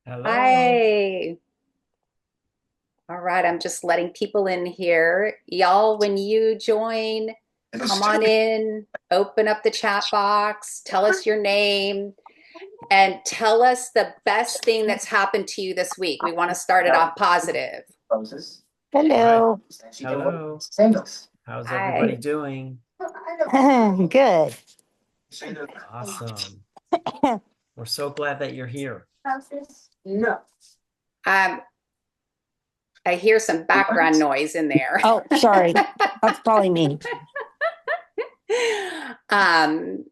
Hello. Hi. All right, I'm just letting people in here. Y'all, when you join, come on in, open up the chat box, tell us your name, and tell us the best thing that's happened to you this week. We want to start it off positive. All right. Hello. Hello. How's everybody Hi. doing? Good. Awesome. We're so glad that you're here. Um, I hear some background noise in there. Oh, sorry. That's probably me. Um,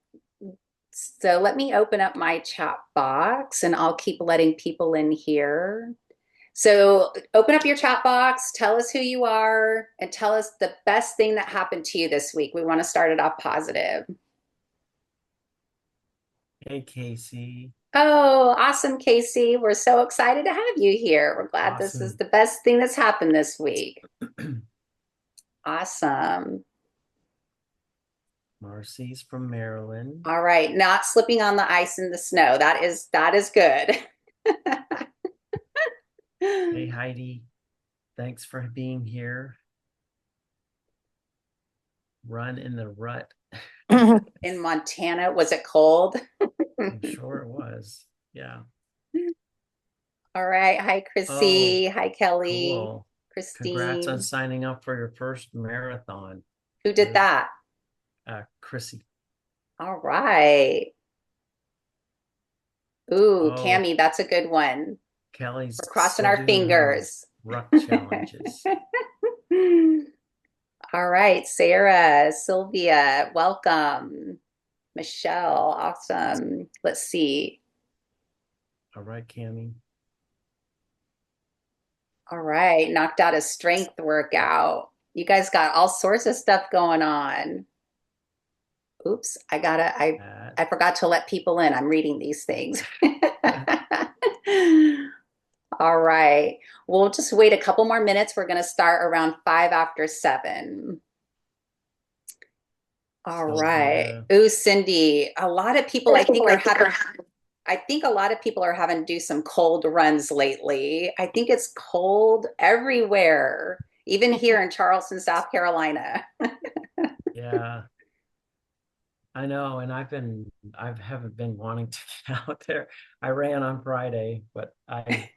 so let me open up my chat box and I'll keep letting people in here. So open up your chat box, tell us who you are, and tell us the best thing that happened to you this week. We want to start it off positive. Hey, Casey. Oh, awesome, Casey. We're so excited to have you here. We're glad this is Awesome. the best thing that's happened this week. Awesome. Marcy's from Maryland. All right, not slipping on the ice and the snow. That is good. Hey, Heidi. Thanks for being here. Run in the rut. In Montana, was it cold? I'm sure it was. Yeah. All right. Hi, Oh, Chrissy. Hi, Kelly. cool. Congrats on Christine. signing up for your first marathon. Who It did was that? Chrissy. All right. Ooh, Oh, Cami, that's a good one. We're Kelly's crossing still our doing her fingers. ruck challenges. All right, Sarah, Sylvia, welcome. Michelle, awesome. Let's see. All right, Cami. All right, knocked out a strength workout. You guys got all sorts of stuff going on. Oops, That. I forgot to let people in. I'm reading these things. All right. We'll just wait a couple more minutes. We're going to start around 5 after 7. All right. Sylvia. Ooh, Cindy, a lot of people I think a lot of people are having to do some cold runs lately. I think it's cold everywhere, even here in Charleston, South Carolina. Yeah, I know. And I haven't been wanting to get out there. I ran on Friday, but I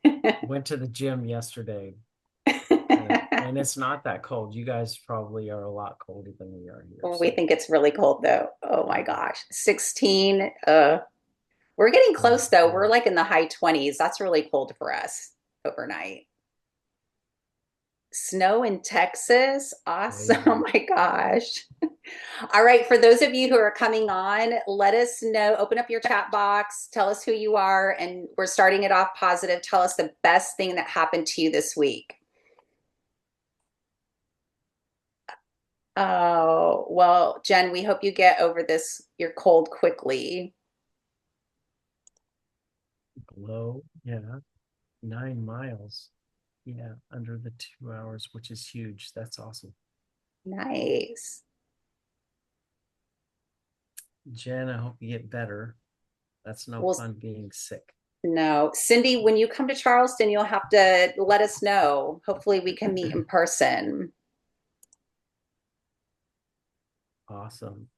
went to the gym yesterday and it's not that cold. You guys probably are a lot colder than we are here. We So think it's really cold though. Oh my gosh. 16. We're getting yeah, close though. We're cold. like in the high 20s. That's really cold for us overnight. Snow in Texas. Awesome. Oh Crazy. my gosh. All right. For those of you who are coming on, let us know. Open up your chat box. Tell us who you are. And we're starting it off positive. Tell us the best thing that happened to you this week. Oh, well, Jen, we hope you get over your cold quickly. Low. Yeah. 9 miles. Yeah, under the 2 hours, which is huge. That's awesome. Nice. Jen, I hope you get better. That's no Well, fun being sick. no. Cindy, when you come to Charleston, you'll have to let us know. Hopefully, we can meet in person. Awesome.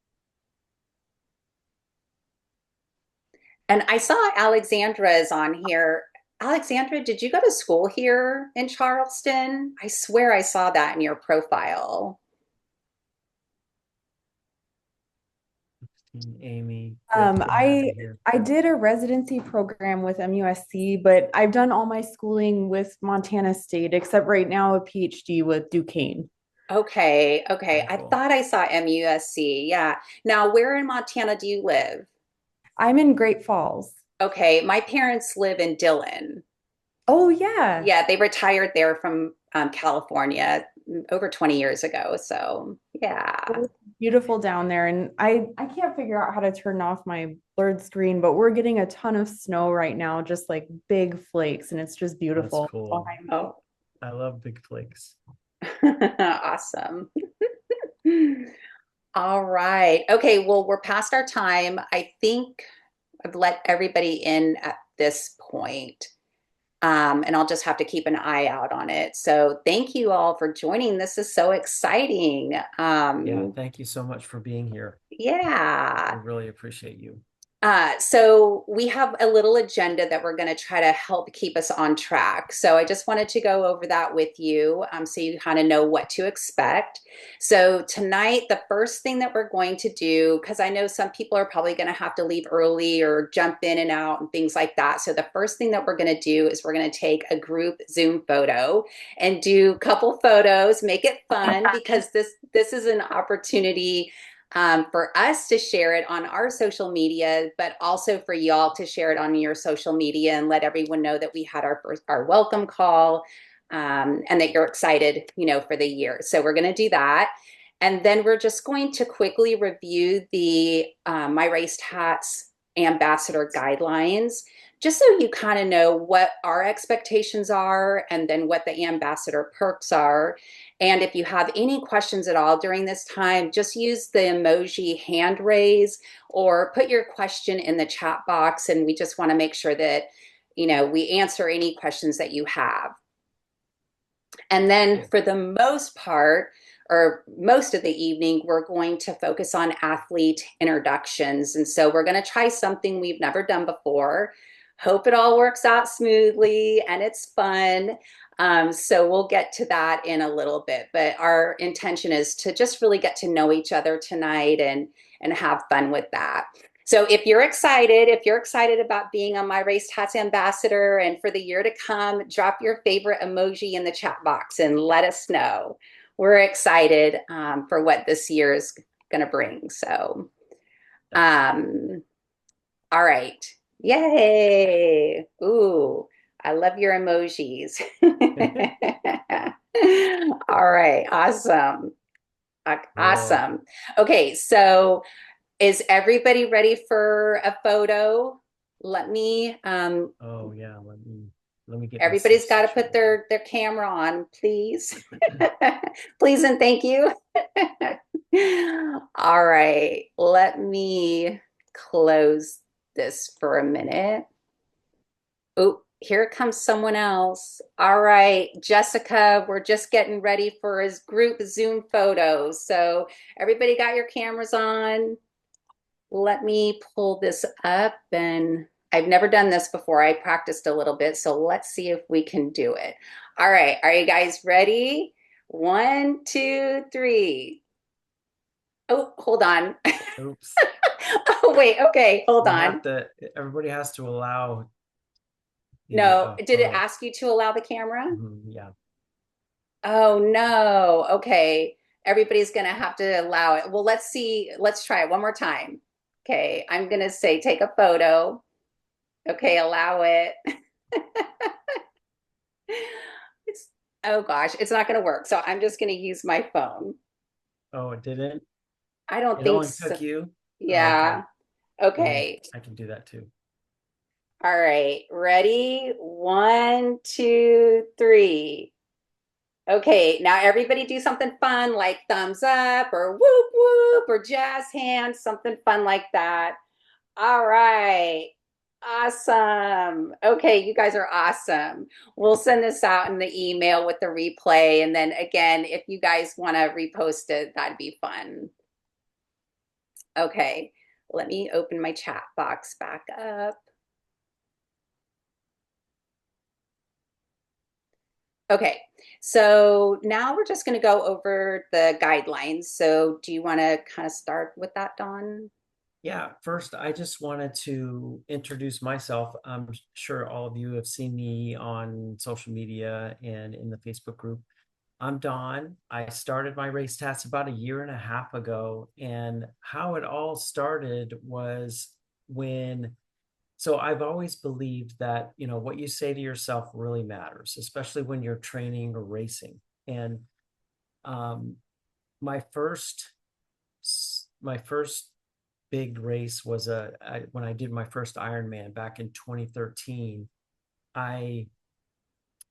And I saw Alexandra is on here. Alexandra, did you go to school here in Charleston? I swear I saw that in your profile. Amy, good Um, to have you I here. I did a residency program with MUSC, but I've done all my schooling with Montana State, except right now a PhD with Duquesne. Okay, okay. Very I cool. thought I saw MUSC. Yeah. Now, where in Montana do you live? I'm in Great Falls. Okay, my parents live in Dillon. Oh yeah. Yeah, they retired there from California over 20 years ago. So, yeah. It's beautiful down there. And I can't figure out how to turn off my blurred screen, but we're getting a ton of snow right now, just like big flakes, and it's just That's beautiful cool. behind me. Oh, I love big flakes. awesome. All right. Okay, well, we're past our time. I think I've let everybody in at this point. And I'll just have to keep an eye out on it. So thank you all for joining. This is so exciting. Yeah, thank you so much for being here. Yeah. We really appreciate you. So we have a little agenda that we're going to try to help keep us on track. So I just wanted to go over that with you, so you kind of know what to expect. So tonight, the first thing that we're going to do, because I know some people are probably going to have to leave early or jump in and out and things like that. So the first thing that we're going to do is we're going to take a group Zoom photo and do a couple photos, make it fun because this is an opportunity for us to share it on our social media, but also for y'all to share it on your social media and let everyone know that we had our welcome call, and that you're excited, for the year. So we're going to do that. And then we're just going to quickly review the My Race Tatts ambassador guidelines, just so you kind of know what our expectations are and then what the ambassador perks are. And if you have any questions at all during this time, just use the emoji hand raise or put your question in the chat box. And we just want to make sure that, we answer any questions that you have. And then for the most part, or most of the evening, we're going to focus on athlete introductions. And so we're going to try something we've never done before. Hope it all works out smoothly and it's fun. So we'll get to that in a little bit. But our intention is to just really get to know each other tonight and have fun with that. So if you're excited about being on My Race Tatts Ambassador and for the year to come, drop your favorite emoji in the chat box and let us know. We're excited for what this year is going to bring. So, all right. Yay. Ooh, I love your emojis. All right. Awesome. Cool. Awesome. Okay. So, is everybody ready for a photo? Let me, Oh yeah, let me get myself everybody's got to put situated. their camera on, please. Please and thank you. All right, let me close this for a minute. Oh, here comes someone else. All right, Jessica, we're just getting ready for his group Zoom photo. So everybody got your cameras on? Let me pull this up, and I've never done this before. I practiced a little bit, so let's see if we can do it. All right, are you guys ready? One, two, three. Oh, hold on. Oops. Oh, wait, okay, hold You have on. to, everybody has to allow the, No, did it oh, ask you to allow the camera? yeah. Oh, no. Okay, everybody's gonna have to allow it. Well, let's see. Let's try it one more time. Okay, I'm gonna say take a photo. Okay, allow it. It's, oh gosh, it's not going to work. So I'm just going to use my phone. Oh, it didn't? I don't It think only so. took you? Oh, okay. Yeah. Okay. I can do that too. All right. Ready? One, two, three. Okay. Now everybody do something fun like thumbs up or whoop whoop or jazz hands, something fun like that. All right. Awesome. Okay, you guys are awesome. We'll send this out in the email with the replay. And then again, if you guys want to repost it, that'd be fun. Okay, let me open my chat box back up. Okay, so now we're just going to go over the guidelines. So do you want to kind of start with that, Dawn? Yeah, first, I just wanted to introduce myself. I'm sure all of you have seen me on social media and in the Facebook group. I'm Don. I started my race tats about a year and a half ago. And how it all started was when, so I've always believed that, what you say to yourself really matters, especially when you're training or racing. And um, my first, my first big race was when I did my first Ironman back in 2013. I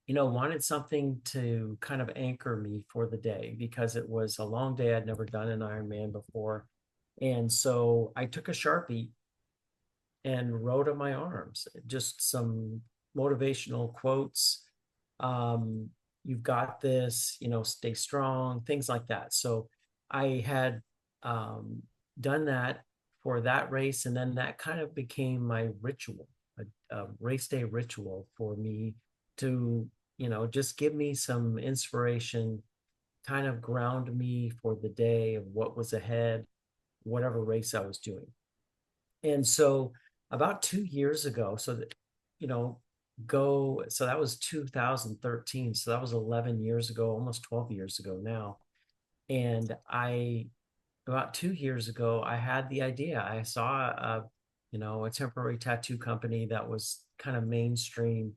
wanted something to kind of anchor me for the day because it was a long day. I'd never done an Ironman before. And so I took a Sharpie and wrote on my arms just some motivational quotes. Um, you've got this, stay strong, things like that. So I had um, done that for that race, and then that kind of became my ritual, a race day ritual for me to, just give me some inspiration, kind of ground me for the day of what was ahead, whatever race I was doing. And so about 2 years ago, so that, you know, so that was 2013. So that was 11 years ago, almost 12 years ago now. And about 2 years ago, I had the idea. I saw a temporary tattoo company that was kind of mainstream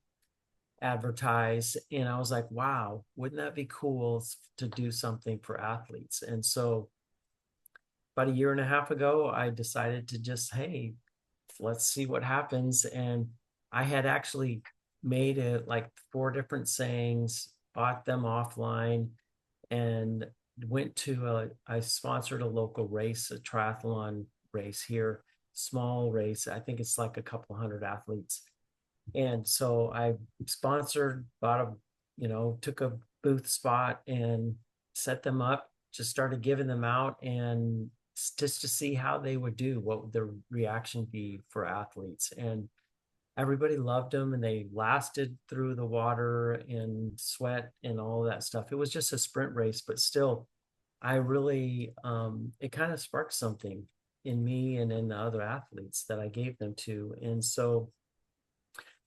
advertise. And I was like, wow, wouldn't that be cool to do something for athletes? And so about a year and a half ago, I decided to just, hey, let's see what happens. And I had actually made it like 4 different sayings, bought them offline, and I sponsored a local race, a triathlon race here, small race. I think it's like a couple hundred athletes. And so I sponsored, took a booth spot and set them up, just started giving them out and just to see how they would do, what would their reaction be for athletes. And everybody loved them and they lasted through the water and sweat and all that stuff. It was just a sprint race, but still, I really, it kind of sparked something in me and in the other athletes that I gave them to. And so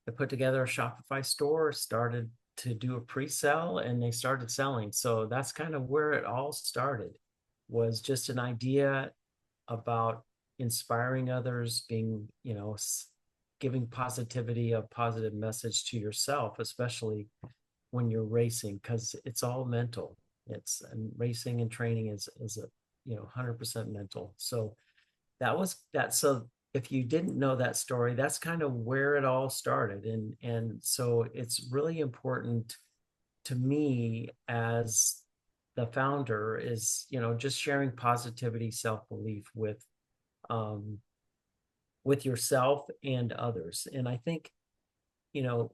I put together a Shopify store, started to do a pre-sale, and they started selling. So that's kind of where it all started, was just an idea about inspiring others, being, giving positivity, a positive message to yourself, especially when you're racing, because it's all mental. It's and racing and training is a 100% mental. So that was that. So if you didn't know that story, that's kind of where it all started. And so it's really important to me as the founder is, just sharing positivity, self-belief um with yourself and others. And I think, the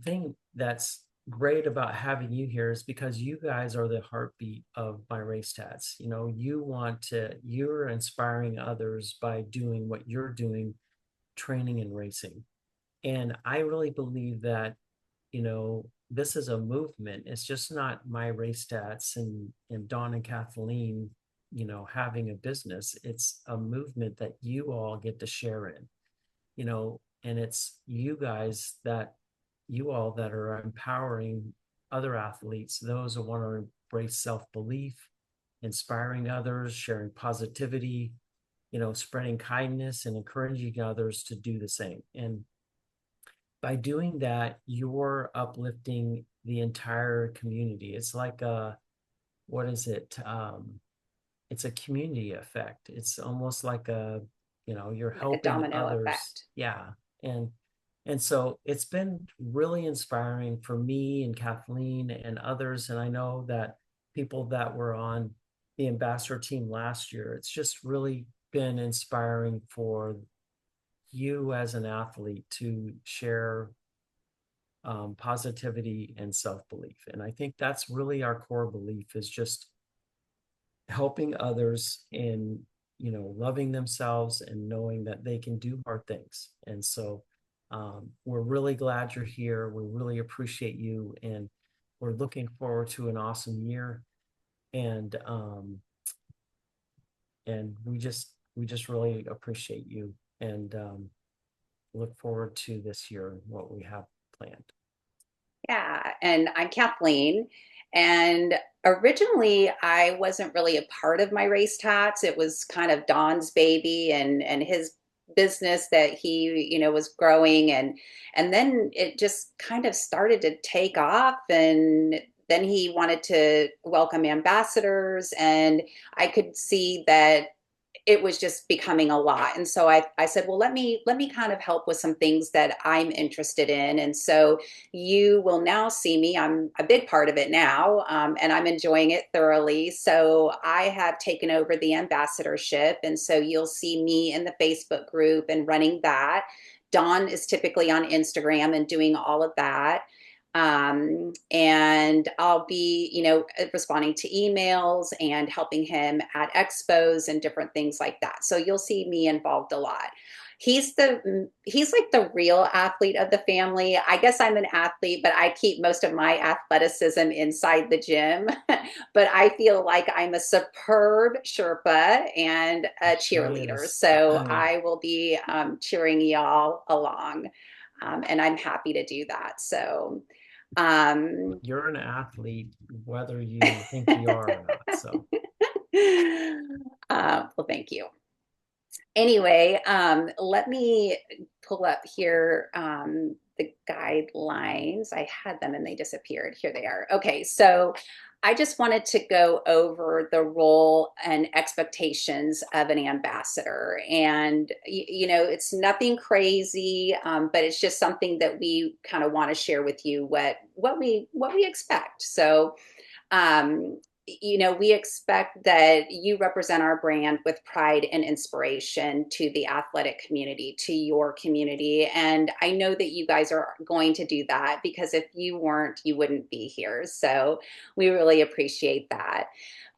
thing that's great about having you here is because you guys are the heartbeat of My Race Tats. You're inspiring others by doing what you're doing, training and racing. And I really believe that, this is a movement. It's just not My Race Tats and Dawn and Kathleen, having a business. It's a movement that you all get to share in, and it's you all that are empowering other athletes, those who want to embrace self-belief, inspiring others, sharing positivity, spreading kindness and encouraging others to do the same. And by doing that, you're uplifting the entire community. It's like what is it? It's a community effect. It's almost like you're Like a helping domino others. effect. Yeah. And so it's been really inspiring for me and Kathleen and others. And I know that people that were on the ambassador team last year, it's just really been inspiring for you as an athlete to share positivity and self-belief. And I think that's really our core belief, is just helping others in, loving themselves and knowing that they can do hard things. And so we're really glad you're here. We really appreciate you, and we're looking forward to an awesome year. And we just really appreciate you, and look forward to this year and what we have planned. Yeah, and I'm Kathleen. And originally, I wasn't really a part of My Race Tots. It was kind of Don's baby and his business that he, was growing, and then it just kind of started to take off. And then he wanted to welcome ambassadors, and I could see that it was just becoming a lot. And so I said, well, let me kind of help with some things that I'm interested in. And so you will now see me. I'm a big part of it now, and I'm enjoying it thoroughly. So I have taken over the ambassadorship. And so you'll see me in the Facebook group and running that, Dawn is typically on Instagram and doing all of that. And I'll be, responding to emails and helping him at expos and different things like that. So you'll see me involved a lot. He's like the real athlete of the family. I guess I'm an athlete, but I keep most of my athleticism inside the gym. But I feel like I'm a superb Sherpa and a She cheerleader. is. So I will be cheering y'all along. And I'm happy to do that. So, um, You're an athlete, whether you think you are or not. So well, thank you. Anyway, let me pull up here the guidelines. I had them and they disappeared. Here they are. Okay, so I just wanted to go over the role and expectations of an ambassador. And, it's nothing crazy, but it's just something that we kind of want to share with you what we expect. So, um, we expect that you represent our brand with pride and inspiration to the athletic community, to your community. And I know that you guys are going to do that because if you weren't, you wouldn't be here. So we really appreciate that.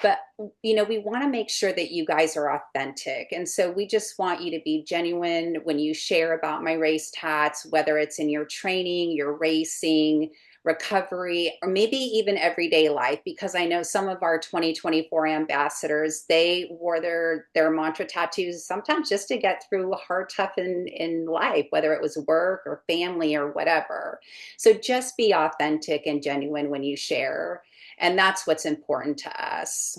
But, we want to make sure that you guys are authentic. And so we just want you to be genuine when you share about My Race Tats, whether it's in your training, your racing, recovery, or maybe even everyday life, because I know some of our 2024 ambassadors, they wore their mantra tattoos sometimes just to get through hard stuff in life, whether it was work or family or whatever. So just be authentic and genuine when you share. And that's what's important to us.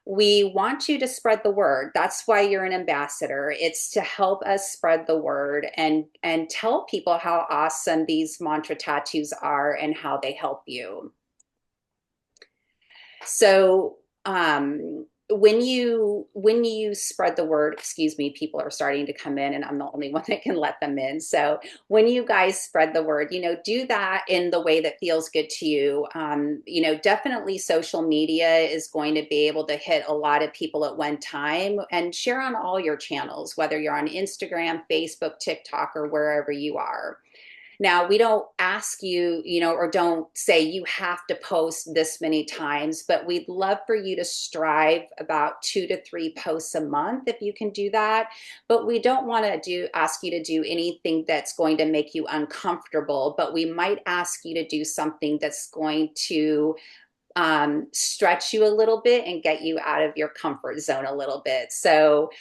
We want you to spread the word. That's why you're an ambassador. It's to help us spread the word and tell people how awesome these mantra tattoos are and how they help you. So when you spread the word, excuse me, people are starting to come in and I'm the only one that can let them in. So when you guys spread the word, do that in the way that feels good to you. Definitely social media is going to be able to hit a lot of people at one time, and share on all your channels, whether you're on Instagram, Facebook, TikTok, or wherever you are. Now, we don't ask you, or don't say you have to post this many times, but we'd love for you to strive about 2 to 3 posts a month if you can do that. But we don't want to ask you to do anything that's going to make you uncomfortable, but we might ask you to do something that's going to stretch you a little bit and get you out of your comfort zone a little bit. So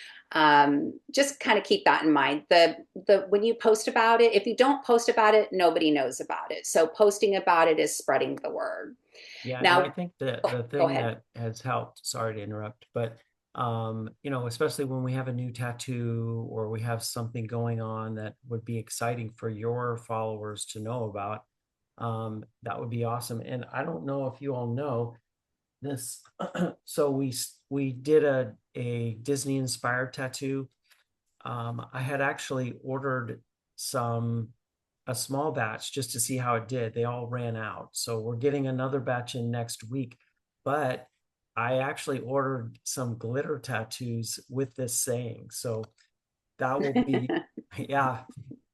just kind of keep that in mind. The when you post about it, if you don't post about it, nobody knows about it. So posting about it is spreading the word. yeah, and I Now, think that the go thing ahead. that has helped, sorry to interrupt, but especially when we have a new tattoo or we have something going on that would be exciting for your followers to know about, that would be awesome. And I don't know if you all know this. So we did a Disney inspired tattoo. I had actually ordered some a small batch just to see how it did. They all ran out. So we're getting another batch in next week. But I actually ordered some glitter tattoos with this saying. So that will be, yeah,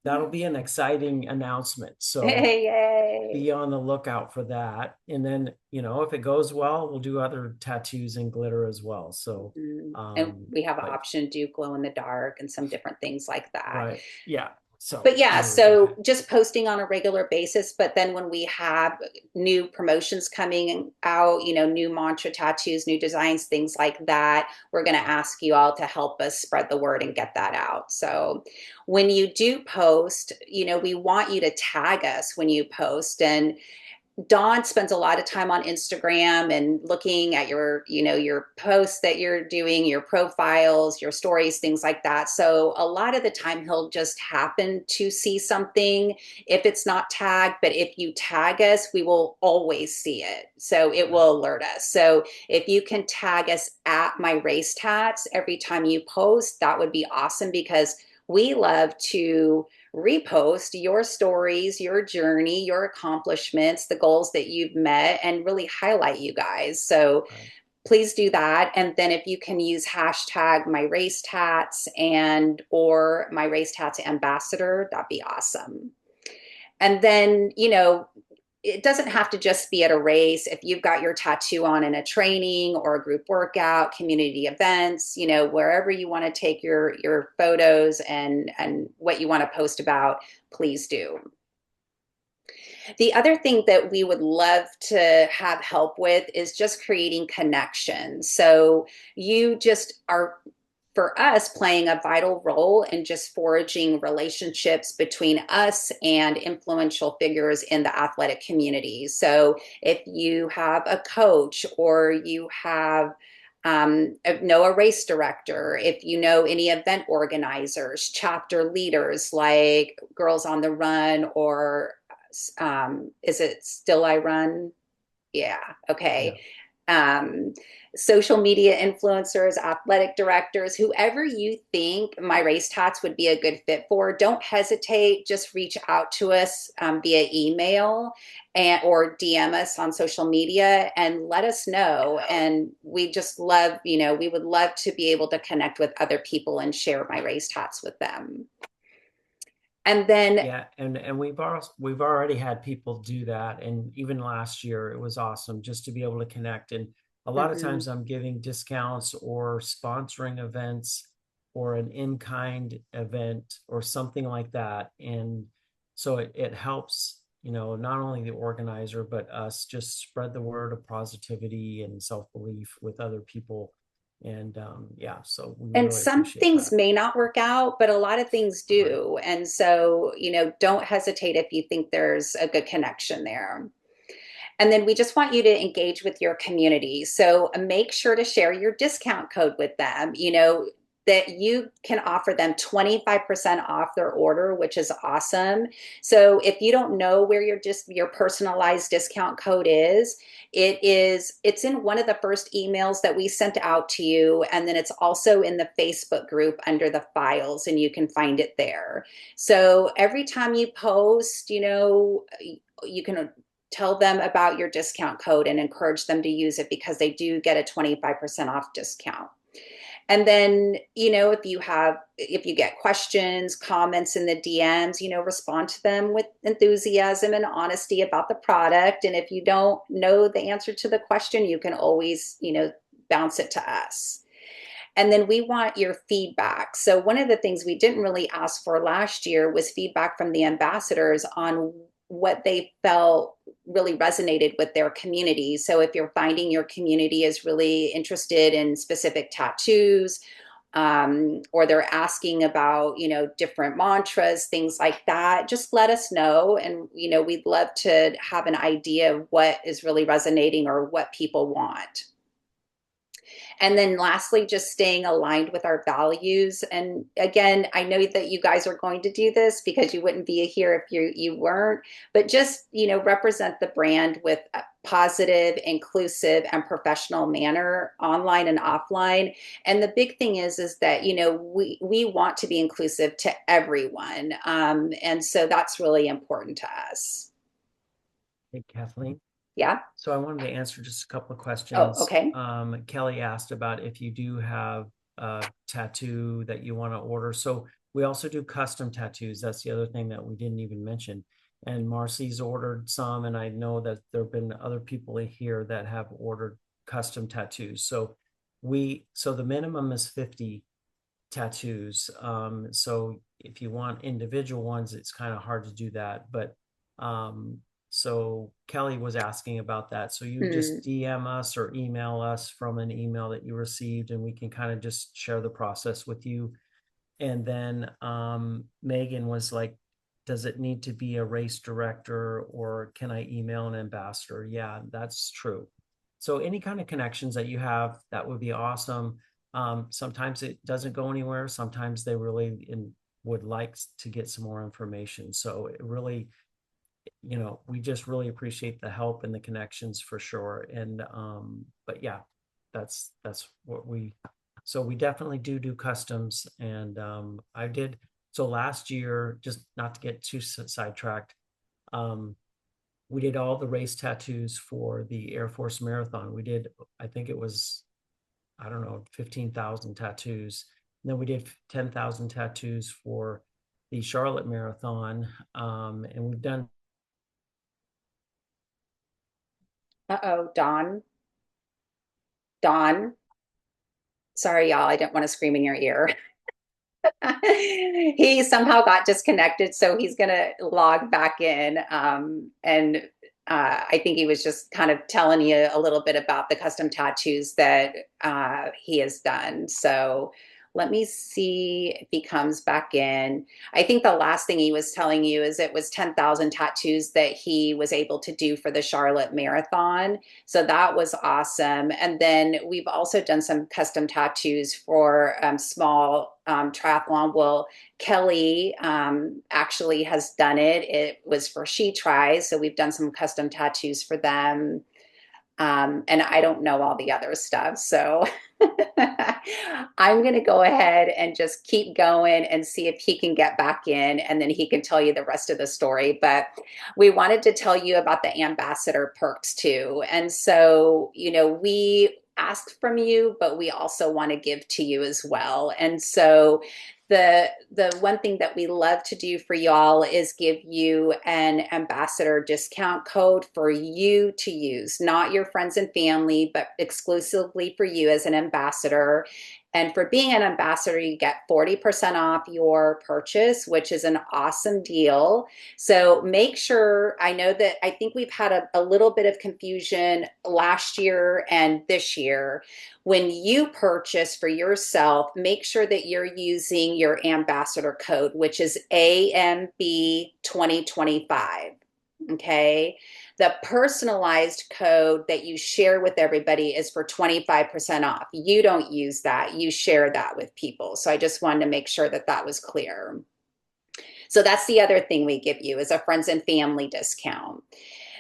that'll be an exciting announcement. So Hey, yay. be on the lookout for that. And then, if it goes well, we'll do other tattoos and glitter as well. So, And we have an but option to do glow in the dark and some different things like that. right. Yeah. But So yeah, anyway, go so ahead. just posting on a regular basis. But then when we have new promotions coming out, new mantra tattoos, new designs, things like that, we're going to ask you all to help us spread the word and get that out. So when you do post, we want you to tag us when you post. And Dawn spends a lot of time on Instagram and looking at your posts that you're doing, your profiles, your stories, things like that. So a lot of the time he'll just happen to see something if it's not tagged, but if you tag us, we will always see it. So it Right. will alert us. So if you can tag us at My Race Tats every time you post, that would be awesome because we love to repost your stories, your journey, your accomplishments, the goals that you've met, and really highlight you guys. So Right. please do that. And then if you can use hashtag My Race Tats and or My Race Tats Ambassador, that'd be awesome. And then, it doesn't have to just be at a race. If you've got your tattoo on in a training or a group workout, community events, wherever you want to take your photos and what you want to post about, please do. The other thing that we would love to have help with is just creating connections. So you just are, for us, playing a vital role in just forging relationships between us and influential figures in the athletic community. So if you have a coach or you have know a race director, if you know any event organizers, chapter leaders like Girls on the Run, or is it Still I Run? Yeah, Yeah. okay. Um, Social media influencers, athletic directors, whoever you think My Race Tats would be a good fit for, don't hesitate. Just reach out to us via email or DM us on social media and let us know. And we just love, we would love to be able to connect with other people and share My Race Tats with them. And then, Yeah, and we've already had people do that, and even last year it was awesome just to be able to connect. And a lot of mhm. times I'm giving discounts or sponsoring events or an in-kind event or something like that. And so it helps, not only the organizer but us just spread the word of positivity and self-belief with other people. And yeah, so we And really some appreciate things that. may not work out, but a lot of things Right. do. And so, don't hesitate if you think there's a good connection there. And then we just want you to engage with your community. So make sure to share your discount code with them, that you can offer them 25% off their order, which is awesome. So if you don't know where your personalized discount code is, it's in one of the first emails that we sent out to you, and then it's also in the Facebook group under the files, and you can find it there. So every time you post, you can tell them about your discount code and encourage them to use it, because they do get a 25% off discount. And then, if you get questions, comments in the DMs, respond to them with enthusiasm and honesty about the product. And if you don't know the answer to the question, you can always, bounce it to us. And then we want your feedback. So one of the things we didn't really ask for last year was feedback from the ambassadors on what they felt really resonated with their community. So if you're finding your community is really interested in specific tattoos, or they're asking about, different mantras, things like that, just let us know. And, we'd love to have an idea of what is really resonating or what people want. And then lastly, just staying aligned with our values. And again, I know that you guys are going to do this because you wouldn't be here if you weren't, but just, represent the brand with a positive, inclusive, and professional manner, online and offline. And the big thing is that, we want to be inclusive to everyone. And so that's really important to us. Hey, Kathleen. Yeah. So I wanted to answer just a couple of Oh, questions. okay. Kelly asked about if you do have a tattoo that you want to order. So we also do custom tattoos. That's the other thing that we didn't even mention. And Marcy's ordered some, and I know that there have been other people in here that have ordered custom tattoos. So the minimum is 50 tattoos. So if you want individual ones, it's kind of hard to do that. But so Kelly was asking about that. So you Hmm. just DM us or email us from an email that you received, and we can kind of just share the process with you. And then Megan was like, does it need to be a race director or can I email an ambassador? Yeah, that's true. So any kind of connections that you have, that would be awesome. Sometimes it doesn't go anywhere. Sometimes they really would like to get some more information. So it really, we just really appreciate the help and the connections for sure. And but yeah, that's what so we definitely do customs. And I did, so last year, just not to get too sidetracked, um we did all the race tattoos for the Air Force Marathon. We did, I think it was, I don't know, 15,000 tattoos. And then we did 10,000 tattoos for the Charlotte Marathon. And we've done. Uh-oh, Dawn. Dawn. Sorry, y'all. I didn't want to scream in your ear. He somehow got disconnected, so he's going to log back in. I think he was just kind of telling you a little bit about the custom tattoos that he has done. So let me see if he comes back in. I think the last thing he was telling you is it was 10,000 tattoos that he was able to do for the Charlotte Marathon. So that was awesome. And then we've also done some custom tattoos for small triathlon. Well, Kelly actually has done it. It was for She Tries. So we've done some custom tattoos for them. And I don't know all the other stuff. So I'm going to go ahead and just keep going and see if he can get back in, and then he can tell you the rest of the story. But we wanted to tell you about the ambassador perks too. And so, we ask from you, but we also want to give to you as well. And so the one thing that we love to do for y'all is give you an ambassador discount code for you to use, not your friends and family, but exclusively for you as an ambassador. And for being an ambassador, you get 40% off your purchase, which is an awesome deal. So make sure, I know that I think we've had a little bit of confusion last year and this year. When you purchase for yourself, make sure that you're using your ambassador code, which is AMB 2025. Okay. The personalized code that you share with everybody is for 25% off. You don't use that. You share that with people. So I just wanted to make sure that that was clear. So that's the other thing we give you is a friends and family discount.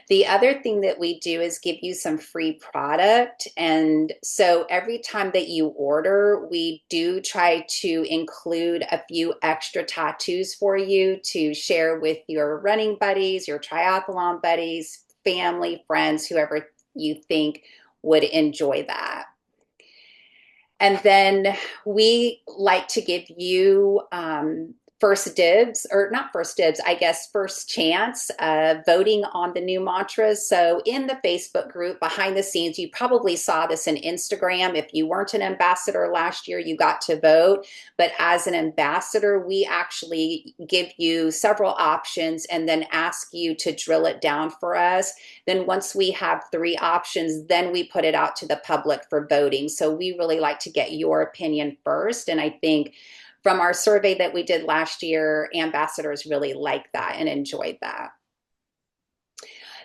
The other thing that we do is give you some free product. And so every time that you order, we do try to include a few extra tattoos for you to share with your running buddies, your triathlon buddies, family, friends, whoever you think would enjoy that. And then we like to give you first dibs, or not first dibs, I guess first chance voting on the new mantras. So in the Facebook group behind the scenes, you probably saw this in Instagram. If you weren't an ambassador last year, you got to vote. But as an ambassador, we actually give you several options and then ask you to drill it down for us. Then once we have 3 options, then we put it out to the public for voting. So we really like to get your opinion first. And I think from our survey that we did last year, ambassadors really liked that and enjoyed that.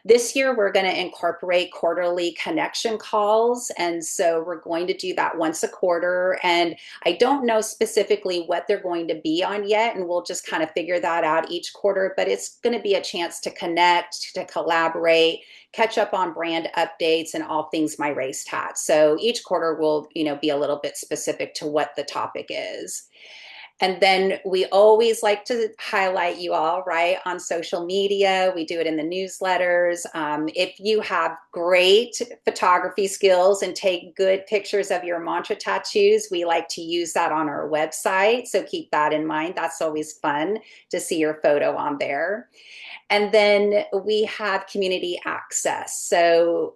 This year, we're going to incorporate quarterly connection calls. And so we're going to do that once a quarter. And I don't know specifically what they're going to be on yet. And we'll just kind of figure that out each quarter. But it's going to be a chance to connect, to collaborate, catch up on brand updates and all things My Race Tatts. So each quarter will, be a little bit specific to what the topic is. And then we always like to highlight you all, right, on social media. We do it in the newsletters. If you have great photography skills and take good pictures of your mantra tattoos, we like to use that on our website. So keep that in mind. That's always fun to see your photo on there. And then we have community access. So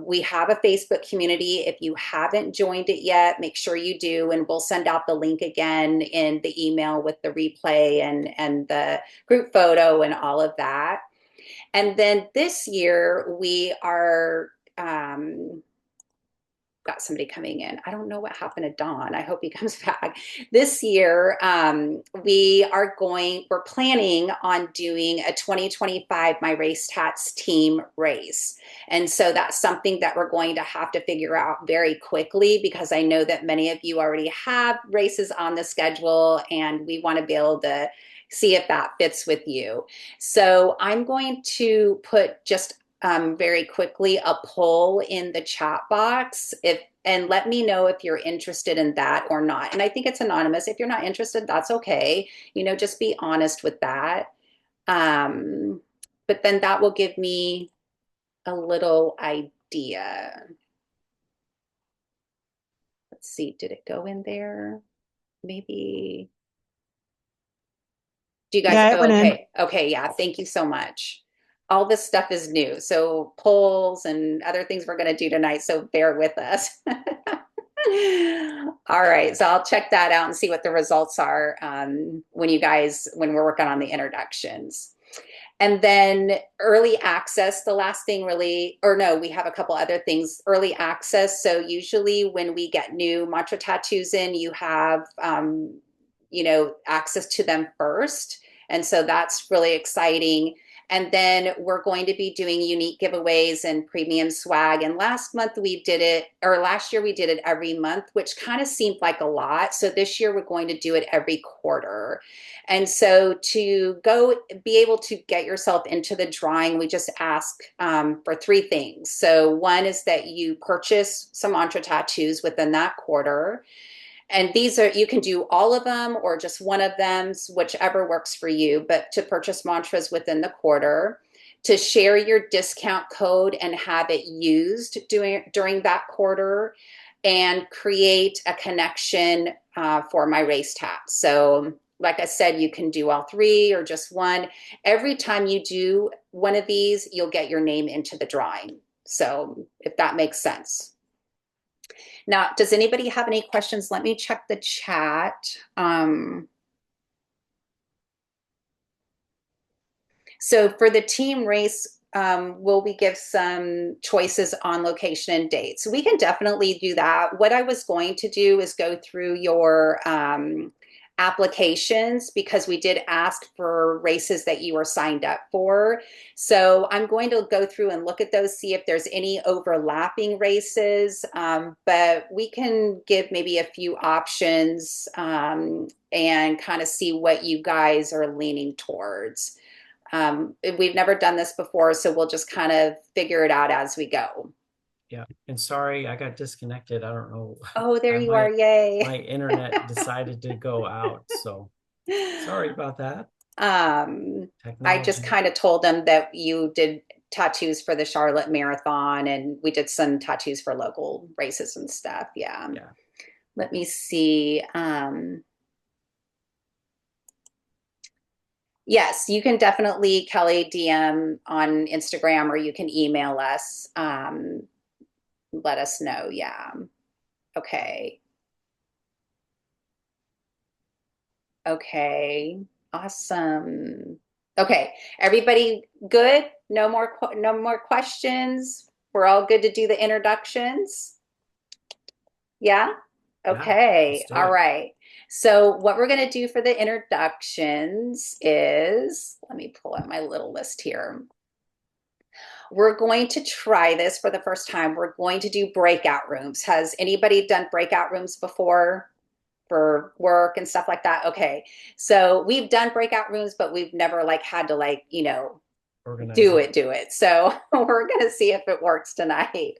we have a Facebook community. If you haven't joined it yet, make sure you do. And we'll send out the link again in the email with the replay and the group photo and all of that. And then this year we are got somebody coming in. I don't know what happened to Don. I hope he comes back. This year, we're planning on doing a 2025 My Race Tatts team race. And so that's something that we're going to have to figure out very quickly, because I know that many of you already have races on the schedule and we want to be able to see if that fits with you. So I'm going to put just very quickly a poll in the chat box and let me know if you're interested in that or not. And I think it's anonymous. If you're not interested, that's okay. Just be honest with that. But then that will give me a little idea. Let's see, did it go in there? Maybe. Do you guys, Yeah, it oh, went in. okay. Okay, yeah, thank you so much. All this stuff is new. So polls and other things we're going to do tonight. So bear with us. All right, so I'll check that out and see what the results are when we're working on the introductions. And then early access, the last thing really, or no, we have a couple other things. Early access. So usually when we get new mantra tattoos in, you have, access to them first. And so that's really exciting. And then we're going to be doing unique giveaways and premium swag. And last year we did it every month, which kind of seemed like a lot. So this year we're going to do it every quarter. And so to be able to get yourself into the drawing, we just ask for three things. So one is that you purchase some mantra tattoos within that quarter. And you can do all of them or just one of them, whichever works for you, but to purchase mantras within the quarter, to share your discount code and have it used during that quarter, and create a connection for My Race Tatts. So like I said, you can do all three or just one. Every time you do one of these, you'll get your name into the drawing. So if that makes sense. Now, does anybody have any questions? Let me check the chat. So for the team race, will we give some choices on location and date? So we can definitely do that. What I was going to do is go through your applications, because we did ask for races that you were signed up for. So I'm going to go through and look at those, see if there's any overlapping races, but we can give maybe a few options and kind of see what you guys are leaning towards. We've never done this before, so we'll just kind of figure it out as we go. Yeah. And sorry, I got disconnected. I don't know. Oh, there you are. My Yay. my internet decided to go out. So sorry about that. I just Technology. kind of told them that you did tattoos for the Charlotte Marathon, and we did some tattoos for local races and stuff. Yeah. Yeah. Let me see. Yes, you can definitely, Kelly, DM on Instagram, or you can email us. Let us know. Yeah. Okay. Okay. Awesome. Okay. Everybody good? No more questions. We're all good to do the introductions. Yeah? Yeah. Let's Okay. do All it. right. So what we're going to do for the introductions is, let me pull up my little list here. We're going to try this for the first time. We're going to do breakout rooms. Has anybody done breakout rooms before for work and stuff like that? Okay. So we've done breakout rooms, but we've never had to Organize do it. it. So we're going to see if it works tonight.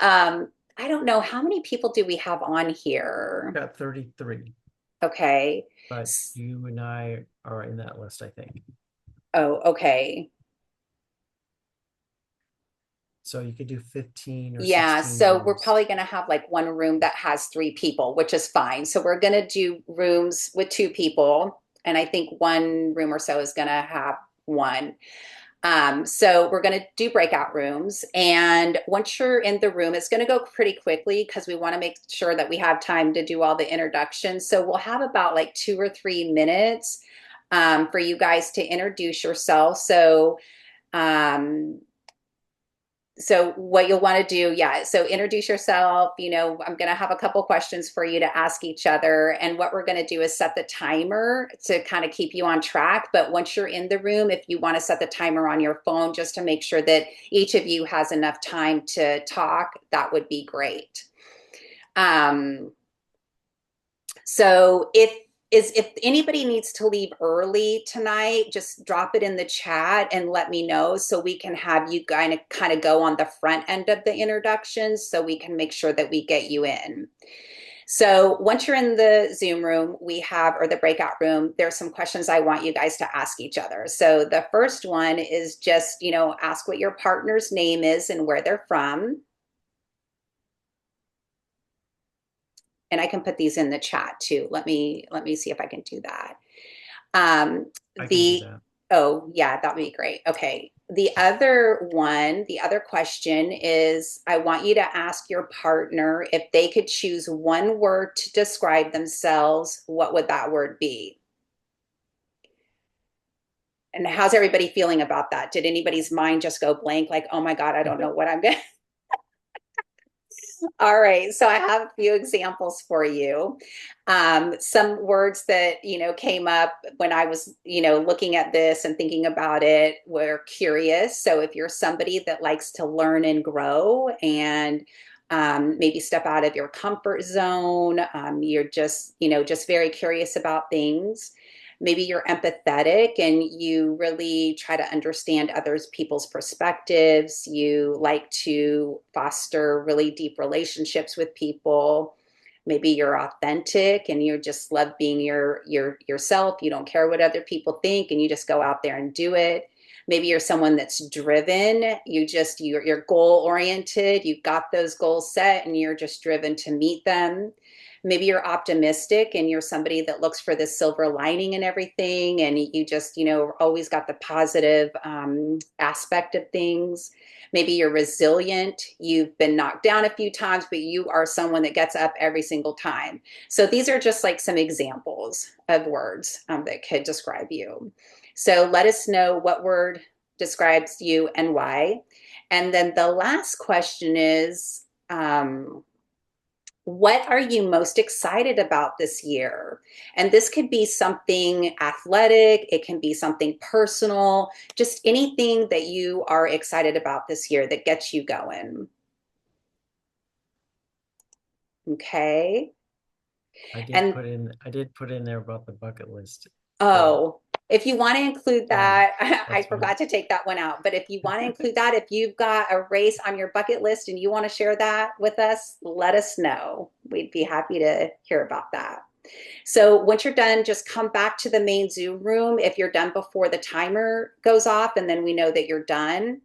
I don't know. How many people do we have on here? Got 33, Okay. but you and I are in that list, I think. Oh, okay. So you could do 15 or Yeah, 16 so we're rooms. probably going to have one room that has three people, which is fine. So we're going to do rooms with two people. And I think one room or so is going to have one. So we're going to do breakout rooms. And once you're in the room, it's going to go pretty quickly because we want to make sure that we have time to do all the introductions. So we'll have about 2 or 3 minutes for you guys to introduce yourself. Um, so what you'll want to do, yeah, so introduce yourself. I'm going to have a couple questions for you to ask each other, and what we're going to do is set the timer to kind of keep you on track. But once you're in the room, if you want to set the timer on your phone just to make sure that each of you has enough time to talk, that would be great. So if anybody needs to leave early tonight, just drop it in the chat and let me know so we can have you kind of go on the front end of the introductions so we can make sure that we get you in. So once you're in the Zoom room, we have, or the breakout room, there's some questions I want you guys to ask each other. So the first one is just, ask what your partner's name is and where they're from. And I can put these in the chat too. Let me see if I can do that. Um, I can do the that. Oh yeah, that would be great. Okay. The other question is I want you to ask your partner if they could choose one word to describe themselves, what would that word be? And how's everybody feeling about that? Did anybody's mind just go blank? Like, oh my God, I don't know what I'm going to. All right, so I have a few examples for you. Some words that came up when I was looking at this and thinking about it were curious. So if you're somebody that likes to learn and grow and maybe step out of your comfort zone, you're just very curious about things. Maybe you're empathetic and you really try to understand others people's perspectives. You like to foster really deep relationships with people. Maybe you're authentic and you just love being yourself. You don't care what other people think and you just go out there and do it. Maybe you're someone that's driven. You're goal oriented. You've got those goals set and you're just driven to meet them. Maybe you're optimistic and you're somebody that looks for the silver lining in everything and you just always got the positive aspect of things. Maybe you're resilient. You've been knocked down a few times, but you are someone that gets up every single time. So these are just like some examples of words that could describe you. So let us know what word describes you and why. And then the last question is, what are you most excited about this year? And this could be something athletic, it can be something personal, just anything that you are excited about this year that gets you going. Okay. And I did put in there about the bucket list. oh, if you want to include Fun. that, I That's fun. forgot to take that one out. But if you want to include that, if you've got a race on your bucket list and you want to share that with us, let us know. We'd be happy to hear about that. So once you're done, just come back to the main Zoom room if you're done before the timer goes off, and then we know that you're done.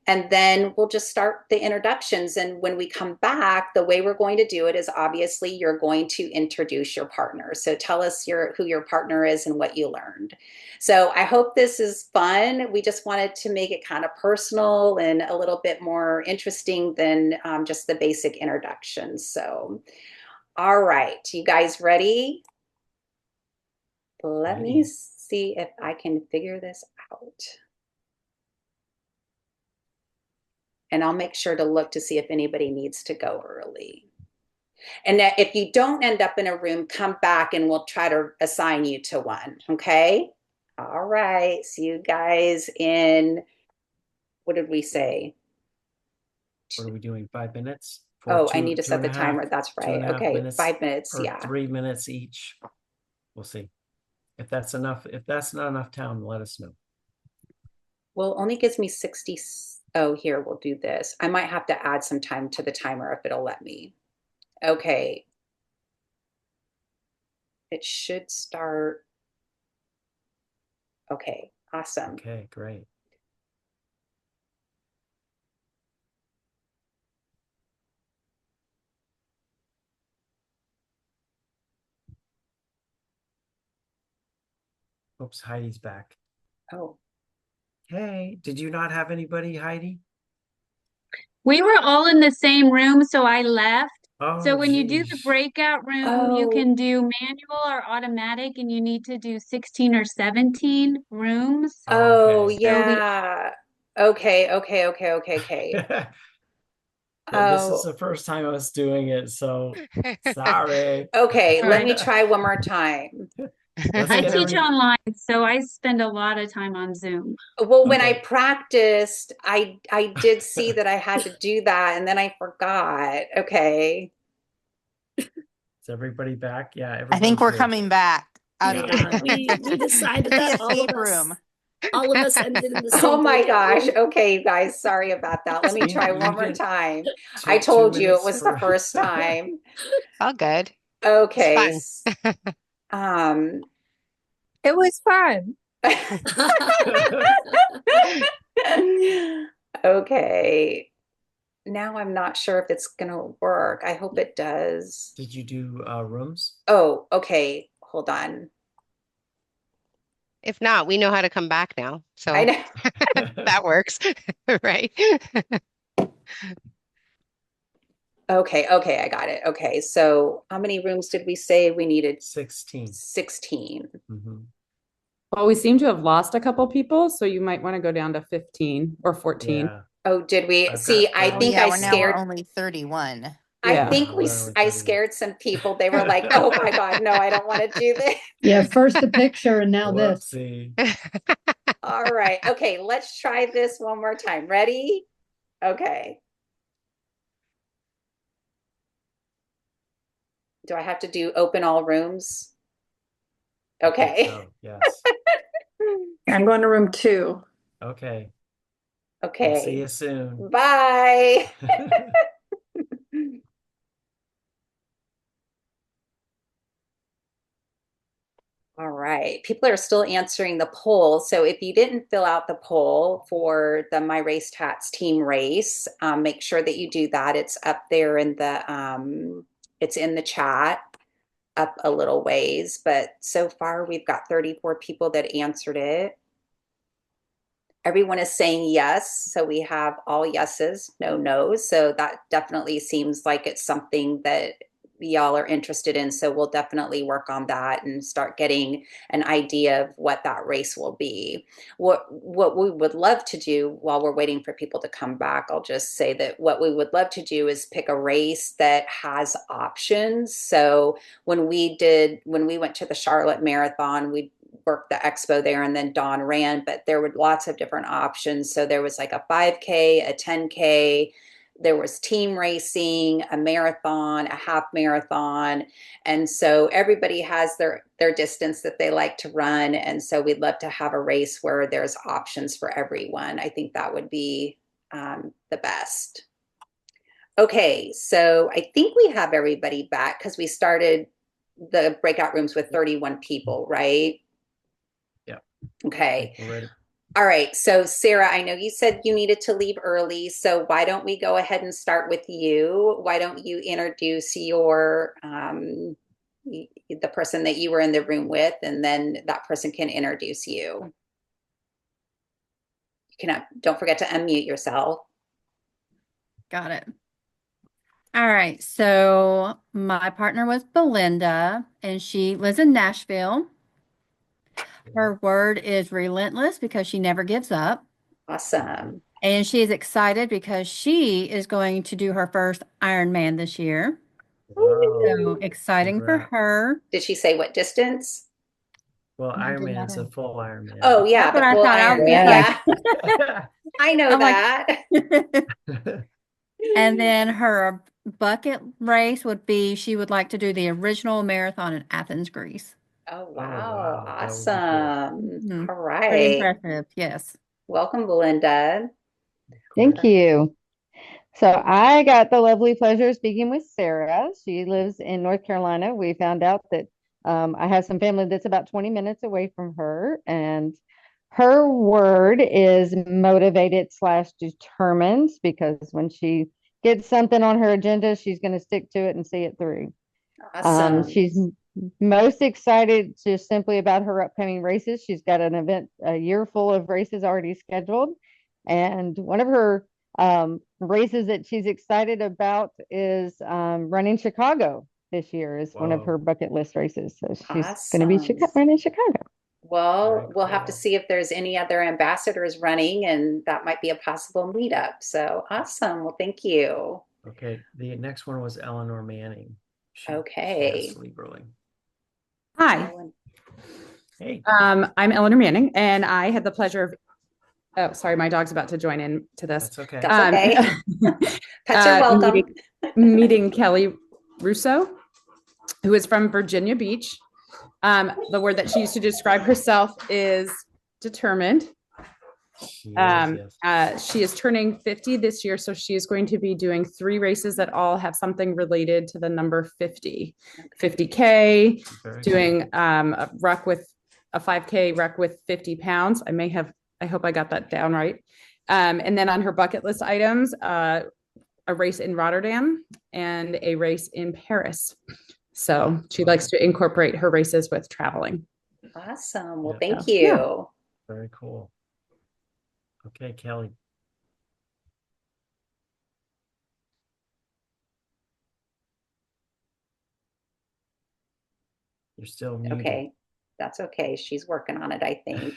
And then we'll just start the introductions. And when we come back, the way we're going to do it is obviously you're going to introduce your partner. So tell us who your partner is and what you learned. So I hope this is fun. We just wanted to make it kind of personal and a little bit more interesting than just the basic introductions. So, all right, you guys ready? Let me see if I can figure this out. And I'll make sure to look to see if anybody needs to go early. And if you don't end up in a room, come back and we'll try to assign you to one. Okay. All right. See you guys in, what did we say? What are we doing? 5 minutes? For Oh, I two, need to two set and the a half, timer. That's two right. and a half Okay. minutes 5 minutes. or Yeah. 3 minutes each. We'll see. If that's enough, if that's not enough time, let us know. Well, only gives me 60. Oh, here, we'll do this. I might have to add some time to the timer if it'll let me. Okay. It should start. Okay, awesome. Okay, great. Oops, Heidi's back. Oh, Hey, did you not have anybody, Heidi? We were all in the same room, so I left. So Oh, when you do the geez. breakout room, you oh, can do manual or automatic, and you need to do 16 or 17 rooms. Oh, oh, okay. So we, yeah. Okay. This is Oh, the first time I was doing it, so sorry. okay. Let sorry, me try one more time. Let's I get teach every online, so I spend a lot of time on Zoom. Well, when I okay. practiced, I did see that I had to do that, and then I forgot. Okay. Is everybody back? Yeah, I think everyone's we're here. coming back out of Yeah, the we decided the that escape room. all of us ended in the Oh same my breakout gosh. room. Okay, you guys, sorry about that. Let me See, try you one more get time. I two told you it minutes was the for first time. All good. Okay. It's Um, It was fun. okay. Now I'm not sure if it's gonna work. I hope it does. Did you do rooms? Oh, okay. Hold on. If not, we know how to come back now. I So know. that works, right? Okay, okay, I got it. Okay, so how many rooms did we say we needed? 16. 16. Mhm. Well, we seem to have lost a couple people, so you might want to go down to 15 or 14. Yeah, Oh, did we? I've See, got I Oh, think 30. yeah, I we're scared. only 31. I Yeah. think We're only I 31. scared some people. They were like, "Oh my God, no, I don't want to do this." Yeah, first the picture and now this. Whoopsie. All right. Okay, let's try this one more time. Ready? Okay. Do I have to do open all rooms? I think Okay. so, yes. I'm going to room 2. Okay. We'll see Okay. you soon. Bye. All right. People are still answering the poll. So if you didn't fill out the poll for the My Race Tats team race, make sure that you do that. It's up there in it's in the chat up a little ways. But so far we've got 34 people that answered it. Everyone is saying yes. So we have all yeses, no nos. So that definitely seems like it's something that y'all are interested in. So we'll definitely work on that and start getting an idea of what that race will be. What we would love to do while we're waiting for people to come back, I'll just say that what we would love to do is pick a race that has options. So when we went to the Charlotte Marathon, we worked the expo there and then Dawn ran, but there were lots of different options. So there was like a 5K, a 10K, there was team racing, a marathon, a half marathon. And so everybody has their distance that they like to run. And so we'd love to have a race where there's options for everyone. I think that would be the best. Okay, so I think we have everybody back because we started the breakout rooms with 31 people, right? Yeah. Okay. We're ready. All right. So, Sarah, I know you said you needed to leave early. So, why don't we go ahead and start with you? Why don't you introduce the person that you were in the room with, and then that person can introduce you. Don't forget to unmute yourself. Got it. All right. So my partner was Belinda, and she lives in Nashville. Her word is relentless because she never gives up. Awesome. And she is excited because she is going to do her first Ironman this year. Wow. So exciting for Congrats. her. Did she say what distance? Well, I did Ironman's not a ask. full Ironman. Oh, yeah, That's what the I full thought. I was Ironman. just Yeah, I know I'm like, that. and then her bucket race would be she would like to do the original marathon in Athens, Greece. Oh, Oh, wow. wow. That would be cool. Awesome. Mhm. All Pretty right. impressive. Yes. Welcome, Belinda. Thank Cool. you. So I got the lovely pleasure of speaking with Sarah. She lives in North Carolina. We found out that I have some family that's about 20 minutes away from her, and her word is motivated slash determined because when she gets something on her agenda, she's going to stick to it and see it through. Awesome. She's most excited just simply about her upcoming races. She's got an event, a year full of races already scheduled. And one of her races that she's excited about is running Chicago this year is one of her Whoa. bucket list races. So she's going to be Awesome. running Chicago. Well, Very we'll have to cool. see if there's any other ambassadors running, and that might be a possible meetup. So awesome. Well, thank you. Okay. The next one was Eleanor Manning. She has Okay. to leave early. Hi, Hey. I'm Eleanor Manning, and I had the pleasure of, oh, sorry, my dog's about to join in to this. That's okay. That's okay. Pets are welcome. meeting Kelly Russo, who is from Virginia Beach. The word that she used to describe herself is determined. She is, yes. She is turning 50 this year, so she is going to be doing 3 races that all have something related to the number 50. 50K, Very doing a ruck with a 5K ruck with 50 pounds. I hope I got that down right. And then on her bucket list items, a race in Rotterdam and a race in Paris. So she likes to incorporate her races with traveling. Awesome. Well, Yeah. thank Yeah. you. Very cool. Okay, Kelly. You're still muted. Okay. That's okay. She's working on it, I think.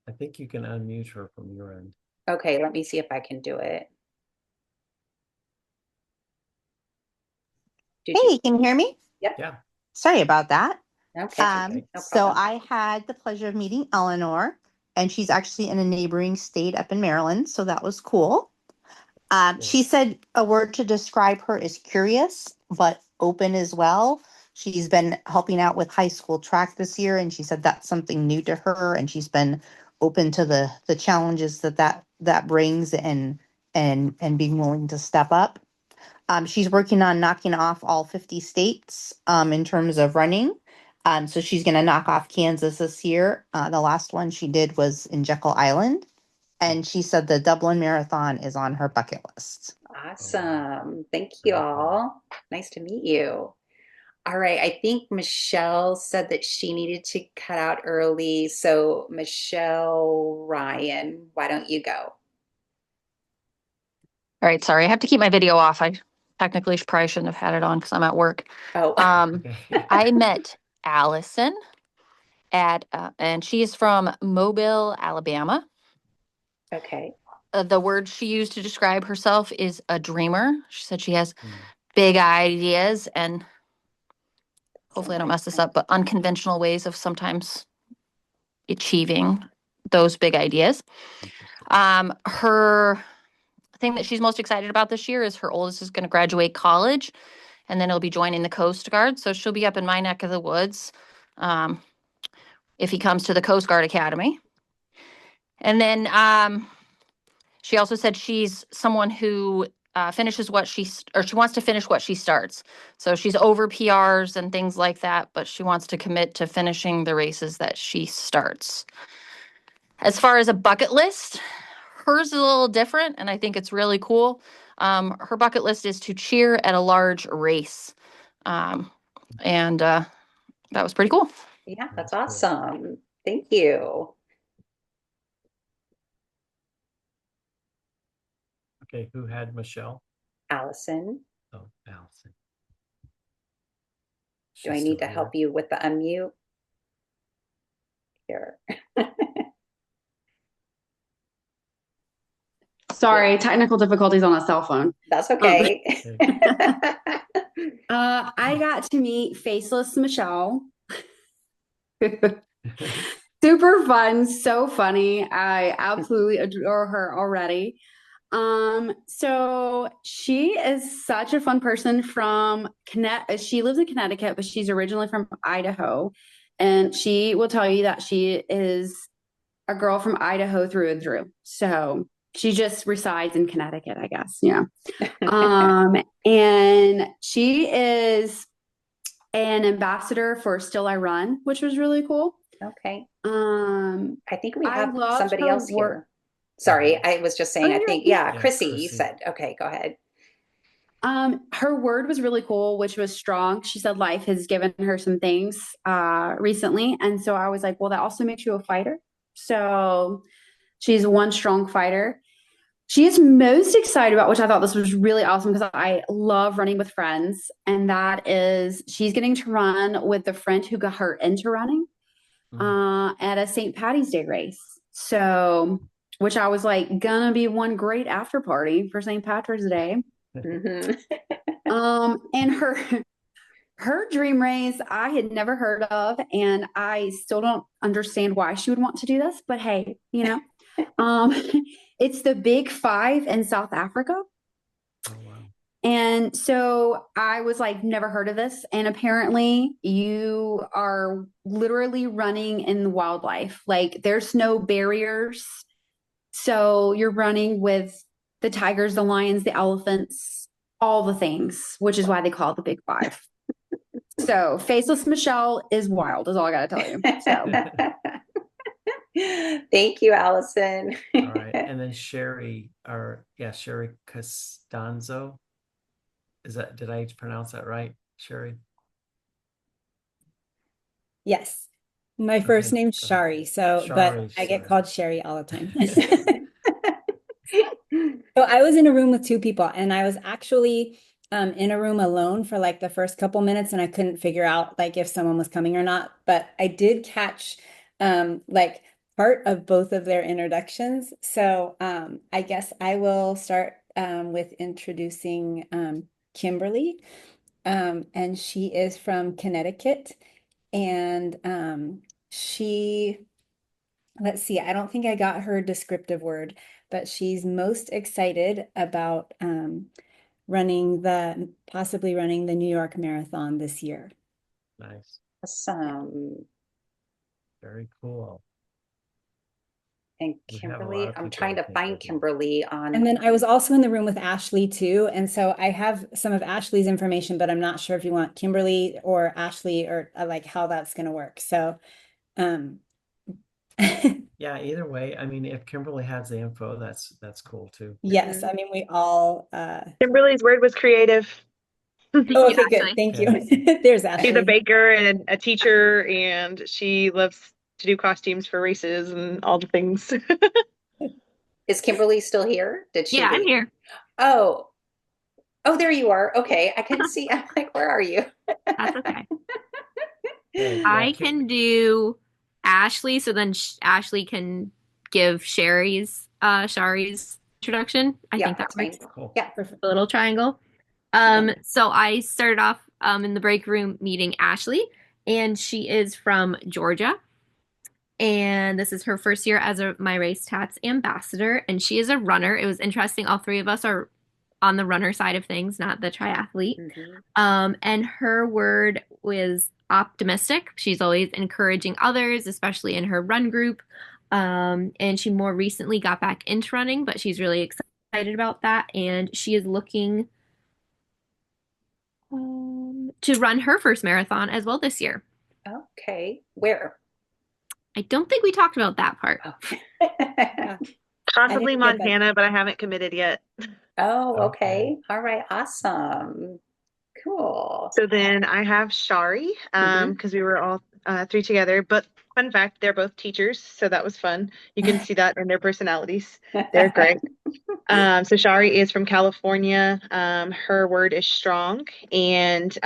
I think you can unmute her from your end. Okay, let me see if I can do it. Hey, can you hear me? Yep. Yeah. Sorry about that. Okay. No So problem. I had the pleasure of meeting Eleanor, and she's actually in a neighboring state up in Maryland, so that was cool. She said a word to describe her is curious, but open as well. She's been helping out with high school track this year, and she said that's something new to her, and she's been open to the challenges that brings and being willing to step up. She's working on knocking off all 50 states in terms of running. So she's going to knock off Kansas this year. The last one she did was in Jekyll Island. And she said the Dublin Marathon is on her bucket list. Awesome. Thank you all. Nice to meet you. All right. I think Michelle said that she needed to cut out early. So, Michelle Ryan, why don't you go? All right, sorry, I have to keep my video off. I technically probably shouldn't have had it on because I'm at work. Oh, I met Allison and she is from Mobile, Alabama. okay. The word she used to describe herself is a dreamer. She said she has big ideas and hopefully I don't mess this up, but unconventional ways of sometimes achieving those big ideas. Her thing that she's most excited about this year is her oldest is going to graduate college and then he'll be joining the Coast Guard. So she'll be up in my neck of the woods if he comes to the Coast Guard Academy. And then she also said she's someone who finishes what she wants to finish what she starts. So she's over PRs and things like that, but she wants to commit to finishing the races that she starts. As far as a bucket list, hers is a little different, and I think it's really cool. Her bucket list is to cheer at a large race. And that was pretty cool. Yeah, that's awesome. Thank you. Okay, who had Michelle? Allison, Oh, Allison. do I need to help you with the unmute? Here. Sorry, technical difficulties on a cell phone. That's okay. I got to meet Faceless Michelle. Super fun, so funny. I absolutely adore her already. So she is such a fun person from Connecticut. She lives in Connecticut, but she's originally from Idaho. And she will tell you that she is a girl from Idaho through and through. So she just resides in Connecticut, I guess. Yeah. And she is an ambassador for Still I Run, which was really cool. Okay. I think we have somebody her else here. Sorry, I was just saying, I think, yeah, Chrissy, you said, okay, go ahead. Her word was really cool, which was strong. She said life has given her some things recently. And so I was like, well, that also makes you a fighter. So she's one strong fighter. She is most excited about, which I thought this was really awesome because I love running with friends. And that is, she's getting to run with the friend who got her into running at a St. Patty's Day race. So, which I was like, gonna be one great after party for St. Patrick's Day. And her dream race I had never heard of, and I still don't understand why she would want to do this, but hey, you know, it's the Big Five in South Africa. Oh, wow. And so I was like, never heard of this. And apparently, you are literally running in wildlife. Like, there's no barriers. So you're running with the tigers, the lions, the elephants, all the things, which is why they call it the Big Five. So Faceless Michelle is wild, is all I got to tell you. So Thank you, Allison. All right. And then Sherry Costanzo. Did I pronounce that right, Sherry? Yes. My first Okay, name's go ahead. Shari, so Shari, but I get sorry. called Sherry all the time. So I was in a room with two people, and I was actually in a room alone for like the first couple minutes, and I couldn't figure out like if someone was coming or not. But I did catch like part of both of their introductions. So I guess I will start with introducing Kimberly, and she is from Connecticut, and she. Let's see, I don't think I got her descriptive word, but she's most excited about possibly running the New York Marathon this year. Nice. Awesome. Very cool. And We have a lot Kimberly, of I'm people trying I to think find would be- Kimberly on. And then I was also in the room with Ashley too, and so I have some of Ashley's information, but I'm not sure if you want Kimberly or Ashley or like how that's going to work. So, um, Yeah, either way, I mean, if Kimberly has the info, that's cool too. yes, I mean we all. Kimberly's word was creative. Oh, okay, good. Thank you. There's She's a Ashley. baker and a teacher, and she loves to do costumes for races and all the things. Is Kimberly still here? Did she Yeah, I'm leave? here. Oh, there you are. Okay, I couldn't see. I'm like, where are you? That's okay. Hey, I can do Ashley, so then Ashley can give Shari's introduction. I Yeah, think that that's fine. works. Cool. Yeah. A little triangle. So I started off in the break room meeting Ashley, and she is from Georgia. And this is her first year as a My Race Tatts ambassador, and she is a runner. It was interesting. All three of us are on the runner side of things, not the triathlete. And her word was optimistic. She's always encouraging others, especially in her run group. And she more recently got back into running, but she's really excited about that. And she is looking to run her first marathon as well this year. Okay, where? I don't think we talked about that part. Possibly Montana, but I haven't committed yet. Oh, okay. All right, awesome. Cool. So then I have Shari, because we were all three together. But fun fact, they're both teachers, so that was fun. You can see that in their personalities. They're great. So Shari is from California. Her word is strong, and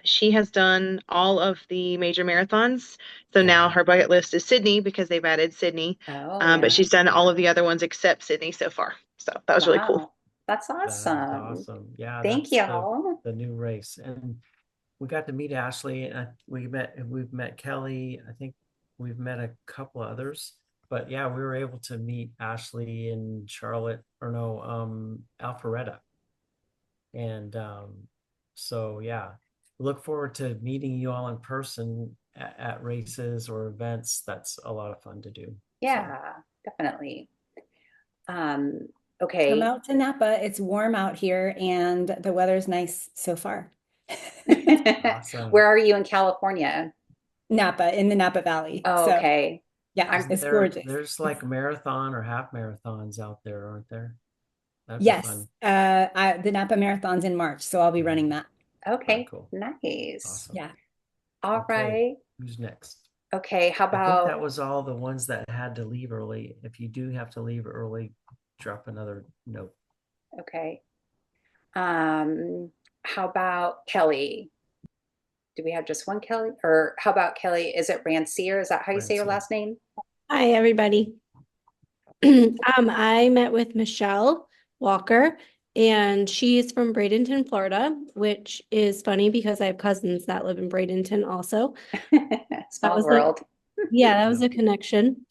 she has done all of the major marathons. So now her bucket list is Sydney because they've added Sydney. But she's done all of the other ones except Sydney so far. So that was really cool. That's awesome. That is awesome. Yeah, Thank that's y'all. the new race. And we got to meet Ashley, and we've met Kelly. I think we've met a couple others. But yeah, we were able to meet Ashley in Charlotte, or no, Alpharetta. And so yeah, look forward to meeting you all in person at races or events. That's a lot of fun to do. Yeah, definitely. Come Okay. out to Napa. It's warm out here and the weather's nice so far. Awesome. Where are you in California? Napa, in the Napa Valley. Oh, So, okay. yeah, it's gorgeous. There's like marathon or half marathons out there, aren't there? That'd be Yes. fun. The Napa Marathon's in March, so I'll be running that. Okay, cool. nice. Awesome. Yeah. All right. Who's next? Okay, how I think about that was all the ones that had to leave early. If you do have to leave early, drop another note. okay. How about Kelly? Do we have just one Kelly? Or how about Kelly? Is it Rancier? Is that how you say your Rancier. last name? Hi, everybody. I met with Michelle Walker, and she's from Bradenton, Florida, which is funny because I have cousins that live in Bradenton also. Small world. Yeah, that was a connection.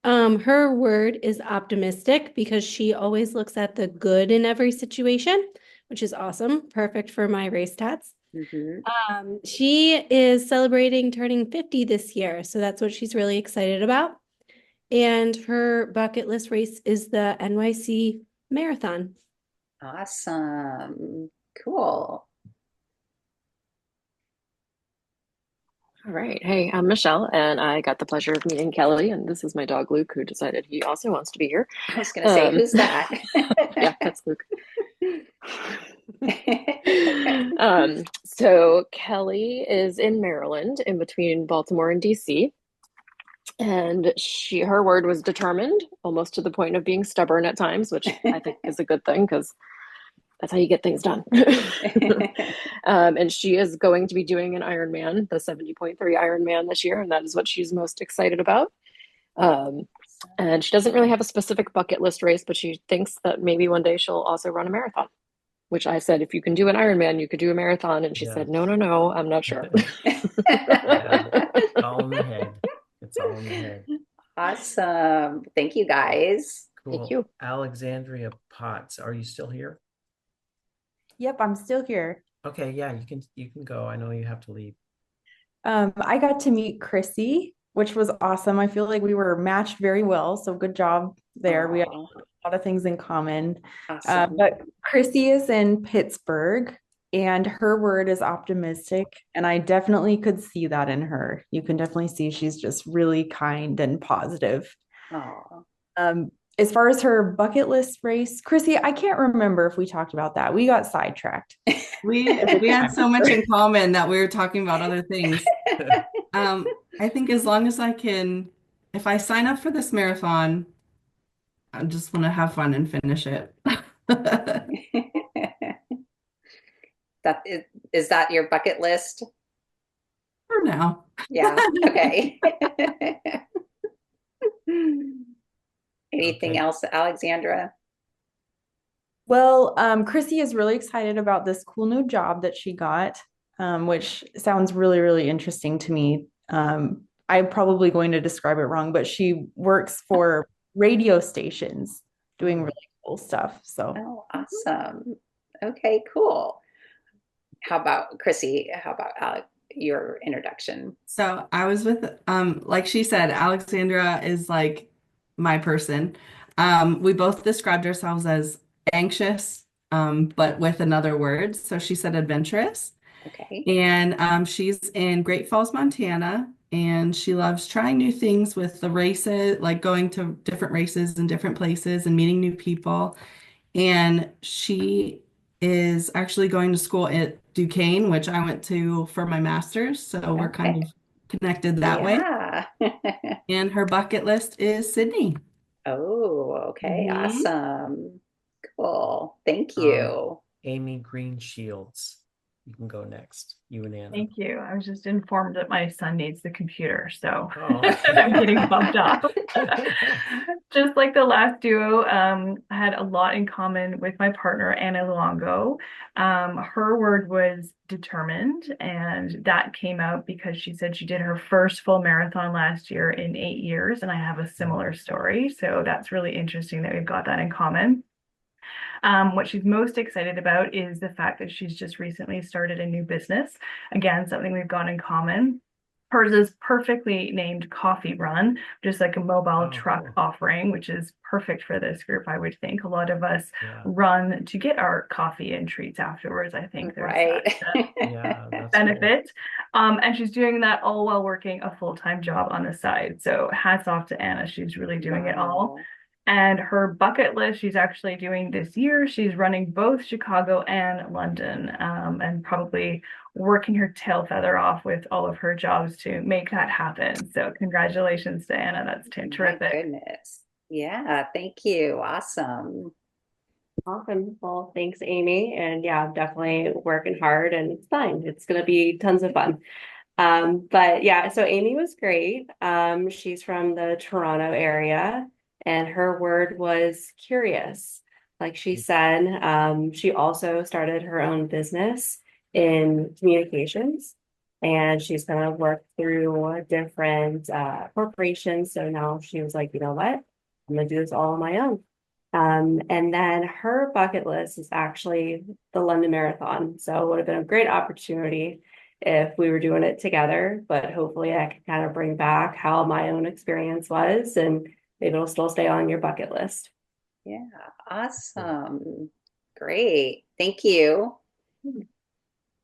Her word is optimistic because she always looks at the good in every situation, which is awesome. Perfect for My Race Tatts. Mhm. She is celebrating turning 50 this year, so that's what she's really excited about. And her bucket list race is the NYC Marathon. Awesome. Cool. All right. Hey, I'm Michelle, and I got the pleasure of meeting Kelly, and this is my dog Luke, who decided he also wants to be here. I was going to say, who's that? Yeah, that's Luke. So Kelly is in Maryland, in between Baltimore and DC, and her word was determined, almost to the point of being stubborn at times, which I think is a good thing because that's how you get things done. And she is going to be doing an Ironman, the 70.3 Ironman this year, and that is what she's most excited about. And she doesn't really have a specific bucket list race, but she thinks that maybe one day she'll also run a marathon, which I said, if you can do an Ironman, you could do a marathon. And she said, no, I'm not sure. Yeah, it's all in the head. It's all in the head. Awesome. Thank you, guys. Cool. Thank you. Alexandria Potts, are you still here? Yep, I'm still here. Okay, yeah, you can go. I know you have to leave. I got to meet Chrissy, which was awesome. I feel like we were matched very well, so good job there. We had a lot of things in common. Awesome. But Chrissy is in Pittsburgh, and her word is optimistic, and I definitely could see that in her. You can definitely see she's just really kind and positive. Oh. As far as her bucket list race, Chrissy, I can't remember if we talked about that. We got sidetracked. We had so much in common that we were talking about other things. I think as long as I can, if I sign up for this marathon, I just want to have fun and finish it. That is that your bucket list? For now. Yeah. Okay. Anything else, Alexandra? Well, Chrissy is really excited about this cool new job that she got, which sounds really, really interesting to me. I'm probably going to describe it wrong, but she works for radio stations doing really cool stuff. So, oh, awesome. Okay, cool. How about Chrissy? How about your introduction? So I was with, like she said, Alexandra is like my person. We both described ourselves as anxious, but with another word. So she said adventurous. Okay. And she's in Great Falls, Montana, and she loves trying new things with the races, like going to different races in different places and meeting new people. And she is actually going to school at Duquesne, which I went to for my master's. So we're kind of connected that way. And her bucket list is Sydney. Oh, okay. Awesome. Cool. Thank you. Amy Green Shields, you can go next. You and Anna. Thank you. I was just informed that my son needs the computer, so I'm getting bumped off. Just like the last duo, I had a lot in common with my partner, Anna Luongo. Her word was determined, and that came out because she said she did her first full marathon last year in 8 years, and I have a similar story. So that's really interesting that we've got that in common. What she's most excited about is the fact that she's just recently started a new business. Again, something we've got in common. Hers is perfectly named Coffee Run, just like a mobile truck offering, which is perfect for this group, I would think. A lot of us run to get our coffee and treats afterwards. I think there's that benefit. And she's doing that all while working a full-time job on the side. So hats off to Anna. She's really doing it all. And her bucket list, she's actually doing this year. She's running both Chicago and London, and probably working her tail feather off with all of her jobs to make that happen. So congratulations to Anna. That's terrific. My goodness. Yeah, thank you. Awesome. Awesome. Well, thanks, Amy. And yeah, definitely working hard, and it's fine. It's going to be tons of fun. But yeah, so Amy was great. She's from the Toronto area, and her word was curious. Like she said, she also started her own business in communications, and she's kind of worked through different corporations. So now she was like, you know what? I'm gonna do this all on my own. And then her bucket list is actually the London Marathon. So it would have been a great opportunity if we were doing it together, but hopefully I can kind of bring back how my own experience was and maybe it'll still stay on your bucket list. Yeah, awesome. Great. Thank you.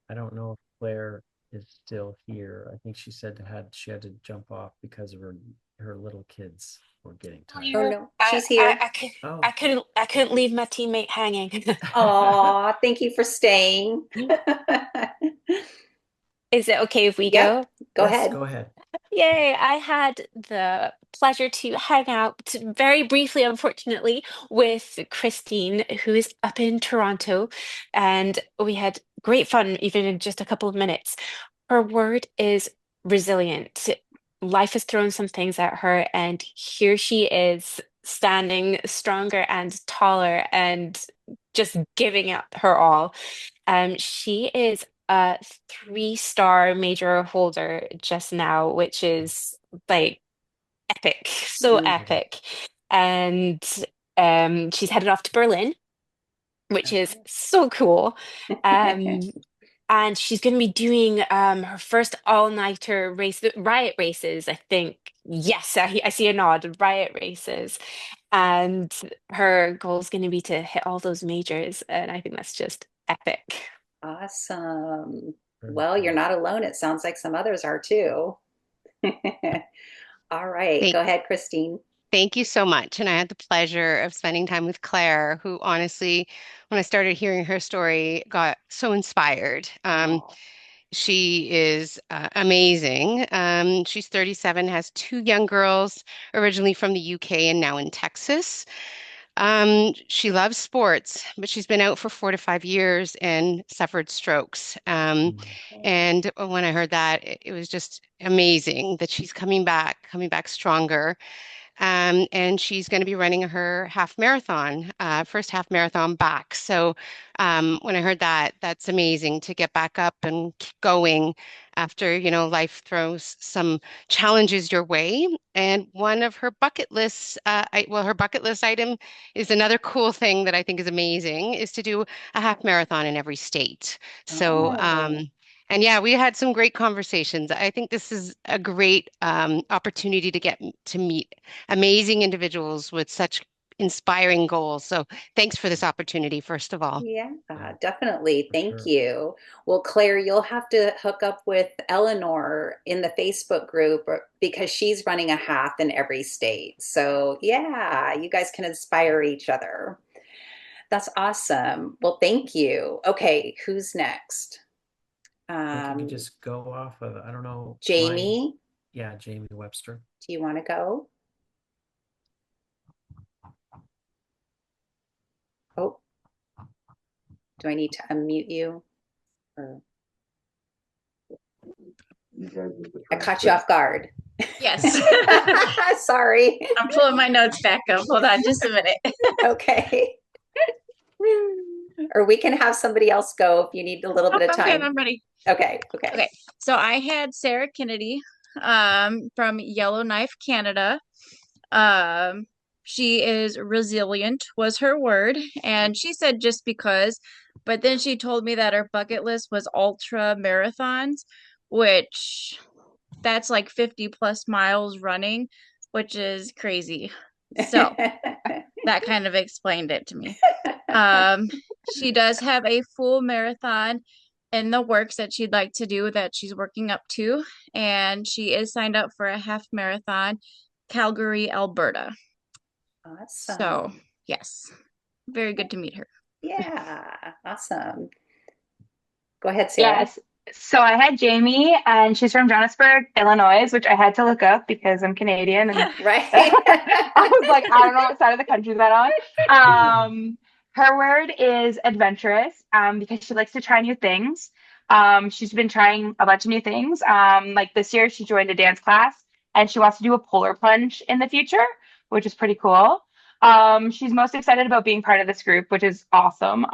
I don't know if Claire is still here. I think she said she had to jump off because of her little kids were getting tired. Oh no, she's here. I couldn't leave my teammate hanging. Aw, thank you for staying. Is it okay if we Yep, go? go Yes, ahead. go ahead. Yay, I had the pleasure to hang out very briefly, unfortunately, with Christine, who is up in Toronto, and we had great fun, even in just a couple of minutes. Her word is resilient. Life has thrown some things at her, and here she is standing stronger and taller and just giving it her all. She is a 3-star major holder just now, which is like epic, so epic. And she's headed off to Berlin, which is so cool. Um, and she's going to be doing her first all-nighter race, the riot races, I think. Yes, I see a nod, riot races. And her goal is going to be to hit all those majors, and I think that's just epic. Awesome. Well, you're not alone. It sounds like some others are too. All right, Thank, go ahead, Christine. thank you so much. And I had the pleasure of spending time with Claire, who honestly, when I started hearing her story, got so inspired. She is amazing. She's 37, has 2 young girls, originally from the UK and now in Texas. She loves sports, but she's been out for 4 to 5 years and suffered strokes. And when I heard that, it was just amazing that she's coming back stronger. And she's going to be running her half marathon, first half marathon back. So when I heard that, that's amazing to get back up and keep going after, life throws some challenges your way. And one of her bucket lists, her bucket list item is another cool thing that I think is amazing is to do a half marathon in every state. So, and yeah, we had some great conversations. I think this is a great opportunity to get to meet amazing individuals with such inspiring goals. So thanks for this opportunity, first of all. Yeah, definitely. Thank you. Well, Claire, you'll have to hook up with Eleanor in the Facebook group because she's running a half in every state. So, yeah, you guys can inspire each other. That's awesome. Well, thank you. Okay, who's next? I think you just go off of, I don't know. Jamie? Yeah, Jamie Webster. Do you want to go? Oh, do I need to unmute you? Or... I caught you off guard. Yes. Sorry. I'm pulling my notes back up. Hold on just a minute. Okay. Or we can have somebody else go if you need a little bit of time. Okay, I'm ready. Okay. Okay. So I had Sarah Kennedy from Yellowknife, Canada. She is resilient was her word, and she said just because, but then she told me that her bucket list was ultra marathons, which that's like 50 plus miles running, which is crazy. So that kind of explained it to me. She does have a full marathon in the works that she'd like to do that she's working up to, and she is signed up for a half marathon, Calgary, Alberta. Awesome. So, yes, very good to meet her. Yeah, awesome. Go ahead, Sarah. Yes. So I had Jamie, and she's from Johannesburg, Illinois, which I had to look up because I'm Canadian. And right. I was like, I don't know what side of the country that on. Her word is adventurous, because she likes to try new things. She's been trying a bunch of new things. Like this year, she joined a dance class, and she wants to do a polar plunge in the future, which is pretty cool. She's most excited about being part of this group, which is awesome.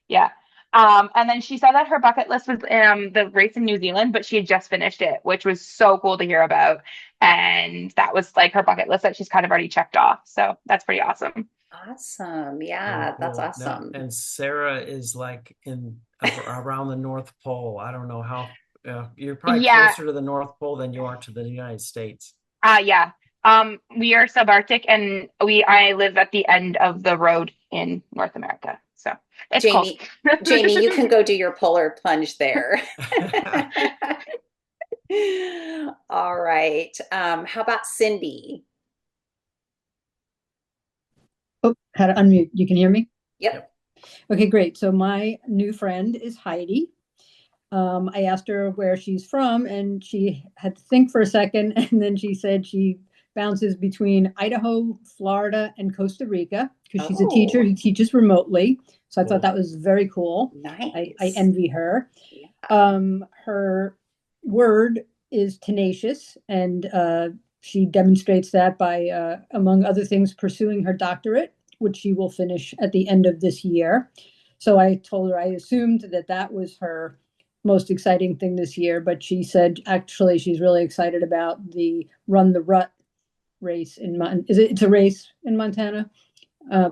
Yeah. And then she said that her bucket list was the race in New Zealand, but she had just finished it, which was so cool to hear about. And that was like her bucket list that she's kind of already checked off. So that's pretty awesome. Awesome. Very Yeah, that's cool. Now, awesome. and Sarah is like in around the North Pole. I don't know how, you're probably Yeah, closer to the North Pole than you are to the United States. yeah. We are subarctic, and I live at the end of the road in North America, so it's cold. Jamie, you can go do your polar plunge there. All right. How about Cindy? Oh, how to unmute. You can hear me? Yep. Okay, great. So my new friend is Heidi. I asked her where she's from, and she had to think for a second, and then she said she bounces between Idaho, Florida, and Costa Rica because she's a teacher who teaches remotely. So I thought that was very cool. Nice. I envy her. Her word is tenacious, and she demonstrates that by, among other things, pursuing her doctorate, which she will finish at the end of this year. So I told her I assumed that that was her most exciting thing this year, but she said actually she's really excited about the Run the Rut race in it's a race in Montana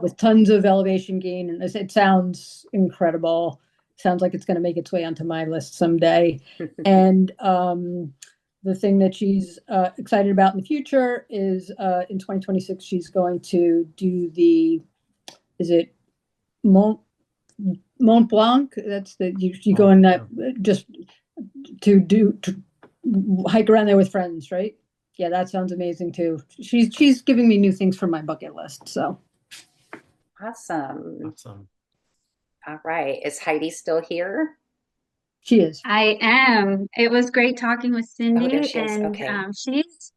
with tons of elevation gain, and it sounds incredible. Sounds like it's going to make its way onto my list someday. And the thing that she's excited about in the future is in 2026 she's going to do the is it Mont Mont Blanc? That's the you go in that just to hike around there with friends, right? Yeah, that sounds amazing too. She's giving me new things for my bucket list. So Awesome. Awesome. All right. Is Heidi still here? She is. I am. It was great talking with Oh, there Cindy, she is. and Okay.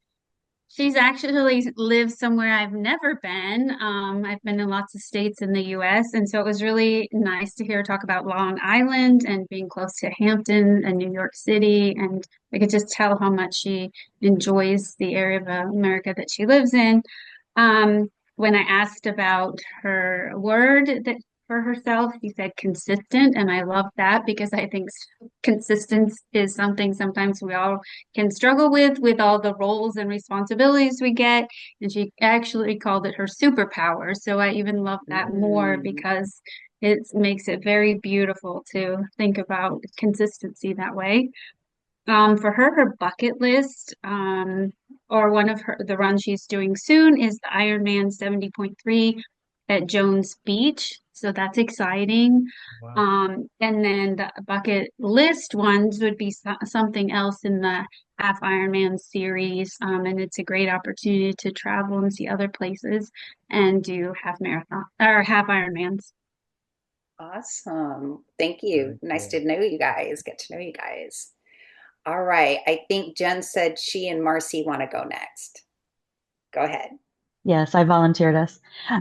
she's actually lived somewhere I've never been. I've been in lots of states in the US, and so it was really nice to hear her talk about Long Island and being close to Hampton and New York City, and I could just tell how much she enjoys the area of America that she lives in. When I asked about her word that for herself, she said consistent, and I love that because I think consistence is something sometimes we all can struggle with all the roles and responsibilities we get. And she actually called it her superpower. So I even love that more because it makes it very beautiful to think about consistency that way. For her bucket list, or one of the runs she's doing soon is the Ironman 70.3 at Jones Beach. So that's exciting. And then the bucket list ones would be something else in the half Ironman series. And it's a great opportunity to travel and see other places and do half marathon or half Ironmans. Awesome. Thank you. Nice to know you guys. Get to know you guys. All right. I think Jen said she and Marcy want to go next. Go ahead. Yes, I volunteered us.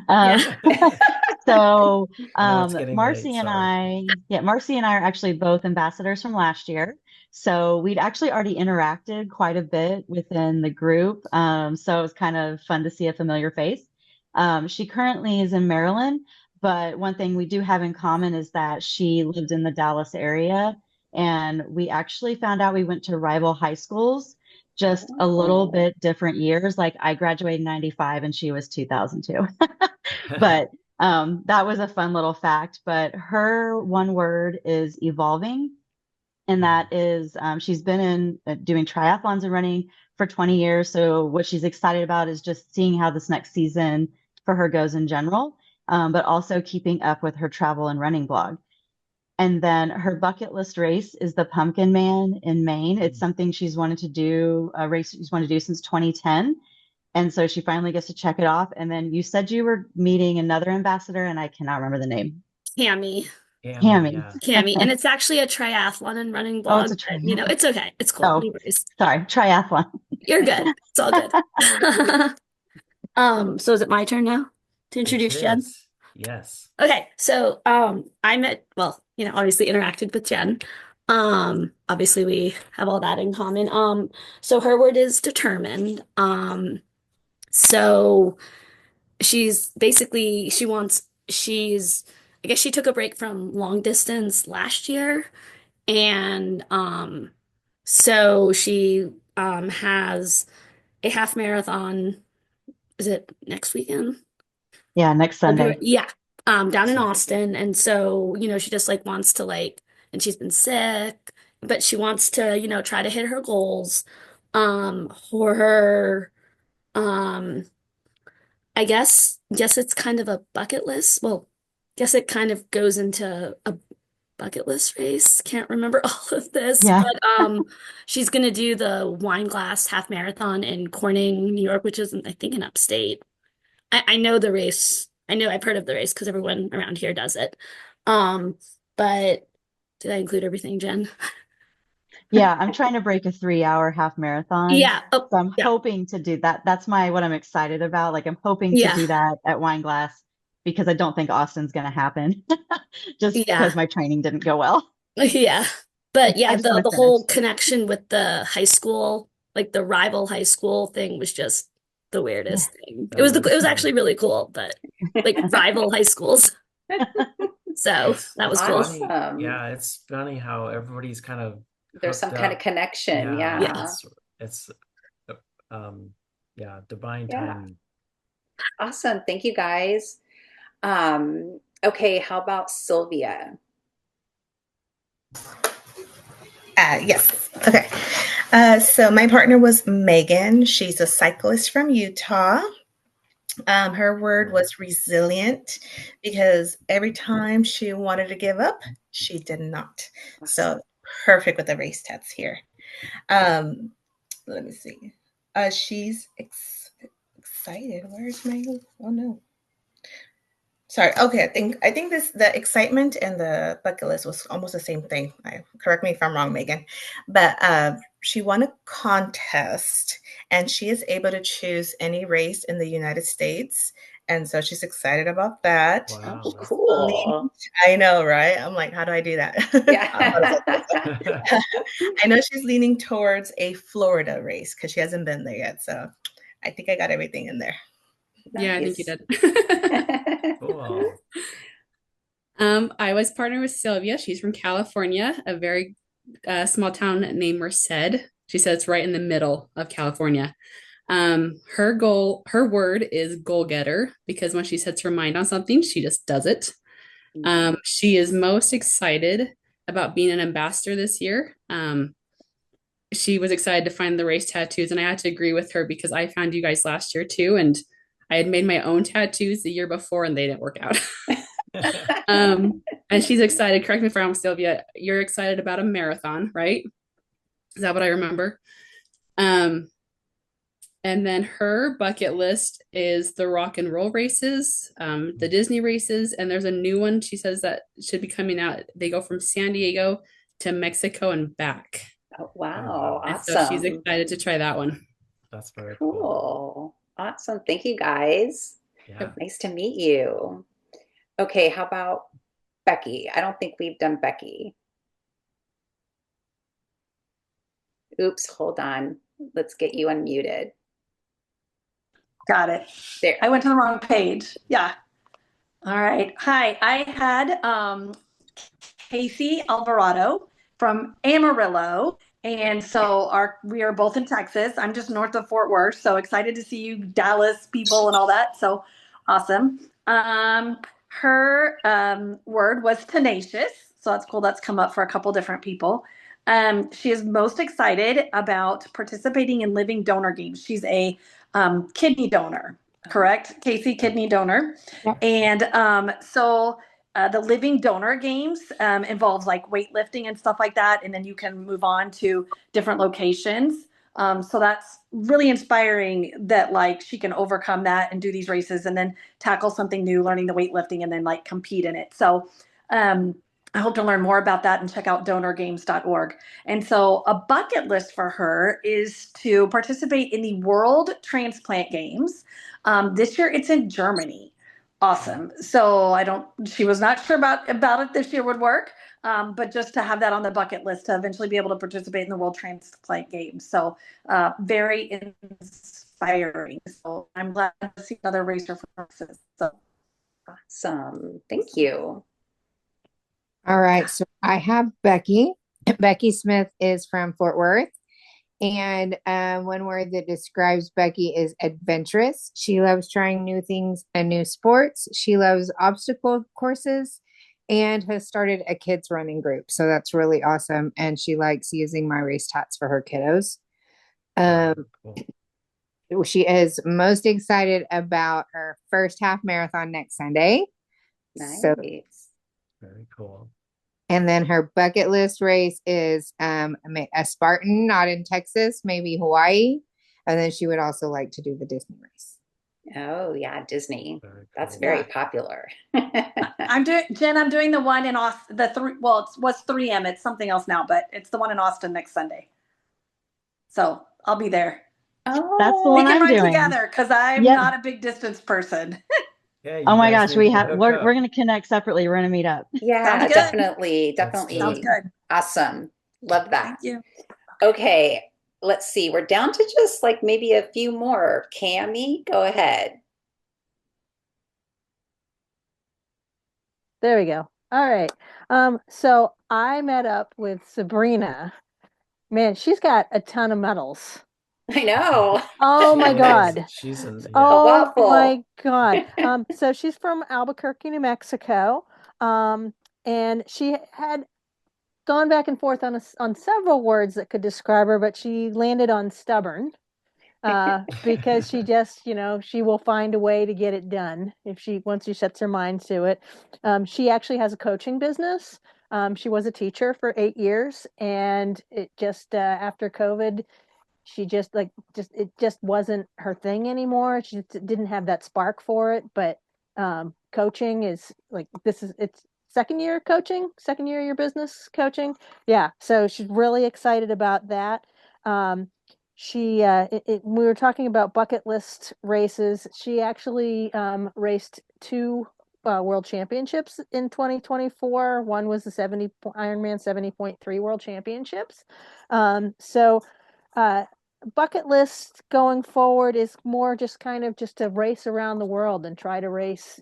Yeah. So I know it's getting late, sorry. Marcy and I are actually both ambassadors from last year. So we'd actually already interacted quite a bit within the group. So it was kind of fun to see a familiar face. She currently is in Maryland, but one thing we do have in common is that she lived in the Dallas area. And we actually found out we went to rival high schools, just a little bit different years. Like I graduated in 95 and she was 2002. But that was a fun little fact. But her one word is evolving. And that is, she's been in doing triathlons and running for 20 years. So what she's excited about is just seeing how this next season for her goes in general, but also keeping up with her travel and running blog. And then her bucket list race is the Pumpkin Man in Maine. It's something she's wanted to do, a race she's wanted to do since 2010. And so she finally gets to check it off. And then you said you were meeting another ambassador, and I cannot remember the name. Cami. Cami. Cami. And it's actually a triathlon and running Oh, it's blog, a but you know, it's okay. It's cool. Oh, No worries. sorry, triathlon. You're good. It's all good. So is it my turn now to introduce Jen? Yes. Okay, so I met, well, you know, obviously interacted with Jen. Obviously we have all that in common. So her word is determined. So she's basically I guess she took a break from long distance last year, and so she has a half marathon. Is it next weekend? Yeah, next Sunday. Yeah, down in Austin. And so, she just like wants to like, and she's been sick, but she wants to, try to hit her goals. For her, um, I guess it's kind of a bucket list. Well, guess it kind of goes into a bucket list race. Can't remember all of this, Yeah. but she's gonna do the Wine Glass Half Marathon in Corning, New York, which is I think in upstate. I know the race. I know I've heard of the race because everyone around here does it. Um, but did I include everything, Jen? Yeah, I'm trying to break a 3-hour half marathon. Yeah. Oh, So I'm yeah. hoping to do that. That's what I'm excited about. Like I'm hoping to Yeah. do that at Wine Glass because I don't think Austin's going to happen just Yeah. because my training didn't go well. Yeah. But I yeah, just want the to finish. whole connection with the high school, like the rival high school thing was just the Yeah. weirdest thing. That It is was funny. actually really cool, but like rival high schools. So that was cool. Funny. Yeah, it's funny how everybody's kind of There's some hooked kind of up. connection. Yeah, Yeah. it's yeah, divine Yeah. timing. Awesome. Thank you guys. Okay, how about Sylvia? Yes. Okay. So my partner was Megan. She's a cyclist from Utah. Her word was resilient because every time she wanted to give up, she did not. So perfect with the race tats here. Um, let me see. She's excited. Where's my? Oh no. Sorry. Okay, I think this the excitement and the bucket list was almost the same thing. Correct me if I'm wrong, Megan. But she won a contest, and she is able to choose any race in the United States, and so she's excited about that. Wow. Oh, cool. I know, right? I'm like, how do I do that? Yeah. I know she's leaning towards a Florida race because she hasn't been there yet. So I think I got everything in there. Yeah, I think you Nice. did. Cool. I was partnered with Sylvia. She's from California, a very small town named Merced. She said it's right in the middle of California. Her word is goal getter because when she sets her mind on something, she just does it. She is most excited about being an ambassador this year. She was excited to find the race tattoos, and I had to agree with her because I found you guys last year too, and I had made my own tattoos the year before, and they didn't work out. And she's excited. Correct me if I'm wrong, Sylvia. You're excited about a marathon, right? Is that what I remember? And then her bucket list is the rock and roll races, the Disney races, and there's a new one she says that should be coming out. They go from San Diego to Mexico and back. Oh, wow. And so she's Awesome. excited to try that one. That's very cool. Cool. Awesome. Thank you guys. Yeah. Nice to meet you. Okay, how about Becky? I don't think we've done Becky. Oops, hold on. Let's get you unmuted. Got it. There. I went to the wrong page. Yeah. All right. Hi. I had Casey Alvarado from Amarillo. And so we are both in Texas. I'm just north of Fort Worth. So excited to see you Dallas people and all that. So awesome. Her word was tenacious. So that's cool. That's come up for a couple different people. She is most excited about participating in living donor games. She's a kidney donor, correct? Casey, kidney donor. Yep. And so the living donor games involves like weightlifting and stuff like that. And then you can move on to different locations. So that's really inspiring that like she can overcome that and do these races and then tackle something new, learning the weightlifting and then like compete in it. So I hope to learn more about that and check out donorgames.org. And so a bucket list for her is to participate in the World Transplant Games. This year it's in Germany. Awesome. So she was not sure about it this year would work, but just to have that on the bucket list to eventually be able to participate in the World Transplant Games. So very inspiring. So I'm glad to see another racer from Texas. So awesome. Thank you. All right, so I have Becky. Becky Smith is from Fort Worth, And one word that describes Becky is adventurous. She loves trying new things and new sports. She loves obstacle courses and has started a kids running group. So that's really awesome. And she likes using My Race Tats for her kiddos. She is most excited about her first half marathon next Sunday. Nice. So very cool. And then her bucket list race is a Spartan, not in Texas, maybe Hawaii. And then she would also like to do the Disney race. Oh yeah, Disney. That's cool. very Yeah. popular. I'm doing Jen. I'm doing the one in Austin. The three. Well, it was 3M. It's something else now, but it's the one in Austin next Sunday. So I'll be there. Oh, That's the we one can I'm run doing. together because I'm Yep. not a big distance person. Yeah, Oh you my guys gosh, need we to have hook we're up. gonna connect separately. We're gonna meet up. Yeah, Sounds good. definitely, Sounds definitely. good. Awesome. Love that. Thank you. Okay, let's see. We're down to just like maybe a few more. Cami, go ahead. There we go. All right. So I met up with Sabrina. Man, she's got a ton of medals. I know. Oh my God. She's in, yeah. Oh waffle. my God. So she's from Albuquerque, New Mexico. And she had gone back and forth on several words that could describe her, but she landed on stubborn. Because she just, she will find a way to get it done if once she sets her mind to it. She actually has a coaching business. She was a teacher for 8 years, and it just after COVID, she it just wasn't her thing anymore. She just didn't have that spark for it. But coaching is like it's second year of your business coaching. Yeah, so she's really excited about that. We were talking about bucket list races. She actually raced two world championships in 2024. One was the Ironman 70.3 World Championships. So bucket list going forward is more just kind of just to race around the world and try to race.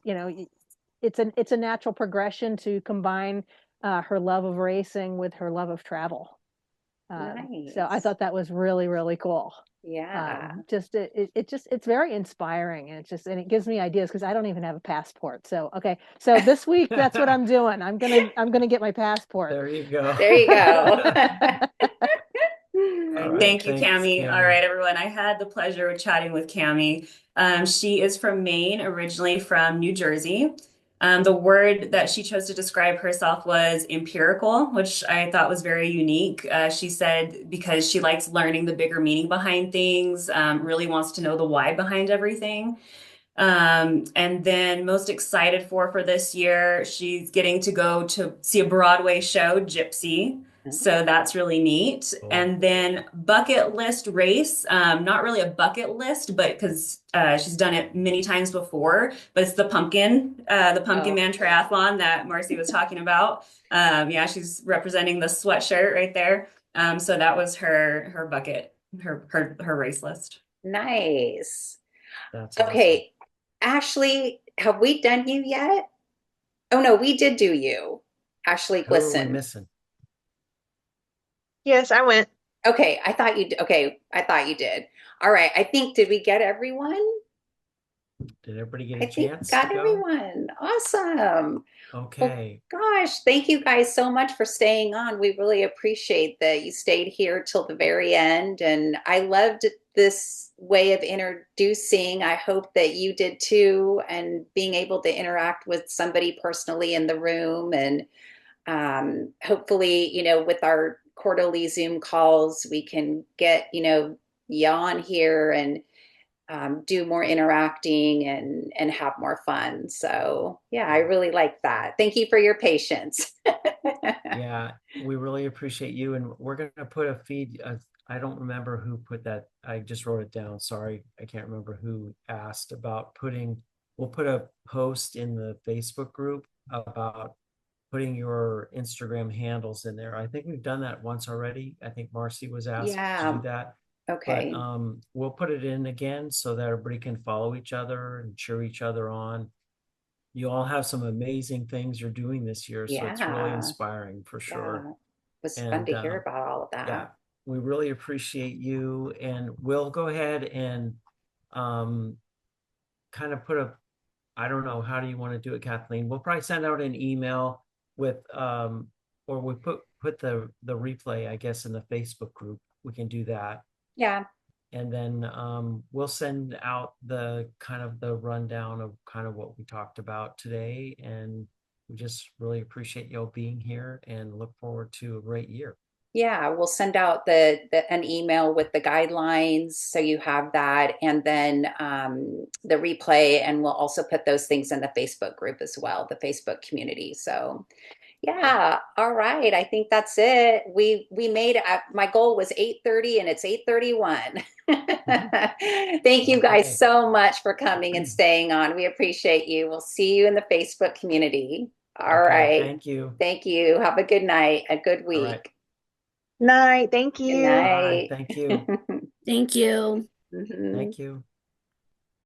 It's a natural progression to combine her love of racing with her love of travel. So I thought that was really, really cool. Yeah. It's very inspiring, and it gives me ideas because I don't even have a passport. So so this week that's what I'm doing. I'm gonna get my passport. There you go. There you go. All right, Thank you, thanks, Cami. All right, everyone. I had the pleasure of chatting with Cami. She is from Maine, originally from New Jersey. The word that she chose to describe herself was empirical, which I thought was very unique. She said because she likes learning the bigger meaning behind things, really wants to know the why behind everything. And then most excited for this year, she's getting to go to see a Broadway show, Gypsy. So that's really neat. And then bucket list race, not really a bucket list, but because she's done it many times before, but it's the Pumpkin Man Triathlon that Marcy was talking about. Yeah, she's representing the sweatshirt right there. So that was her bucket, her race list. Nice. That's okay. Ashley, have we done you yet? Oh no, we did do you. Ashley Who are we Glisson. missing? Yes, I went. Okay, I thought you did. Okay, I thought you did. All right, I think, did we get everyone? Did everybody get I a think chance got to go? everyone. Awesome. Okay. Gosh, thank you guys so much for staying on. We really appreciate that you stayed here till the very end. And I loved this way of introducing. I hope that you did too, and being able to interact with somebody personally in the room. And hopefully, with our quarterly Zoom calls, we can get, you on here and do more interacting and have more fun. So yeah, I really like that. Thank you for your patience. Yeah, we really appreciate you, and we're gonna put a feed. I don't remember who put that. I just wrote it down. Sorry, I can't remember who asked about putting. We'll put a post in the Facebook group about putting your Instagram handles in there. I think we've done that once already. I think Marcy was asked to do Yeah. that. Okay. But we'll put it in again so that everybody can follow each other and cheer each other on. You all have some amazing things you're doing this year, so it's really Yeah. inspiring for Yeah. sure. It was fun And to hear about all of that. yeah, we really appreciate you, and we'll go ahead and kind of put a, I don't know, how do you want to do it, Kathleen? We'll probably send out an email with or we put the replay, I guess, in the Facebook group. We can do that. Yeah. And then we'll send out the kind of the rundown of kind of what we talked about today. And we just really appreciate y'all being here and look forward to a great year. Yeah, we'll send out an email with the guidelines so you have that, and then the replay, and we'll also put those things in the Facebook group as well, the Facebook community. So yeah, all right. I think that's it. We made my goal was 8:30 and it's 8:31. Thank you guys so much for coming and staying on. We appreciate you. We'll see you in the Facebook community. All right. Thank you. Thank you. Have a good night, a good week. Right. Night. Thank you. Good night. Thank you. Thank you. Mhm. Thank you.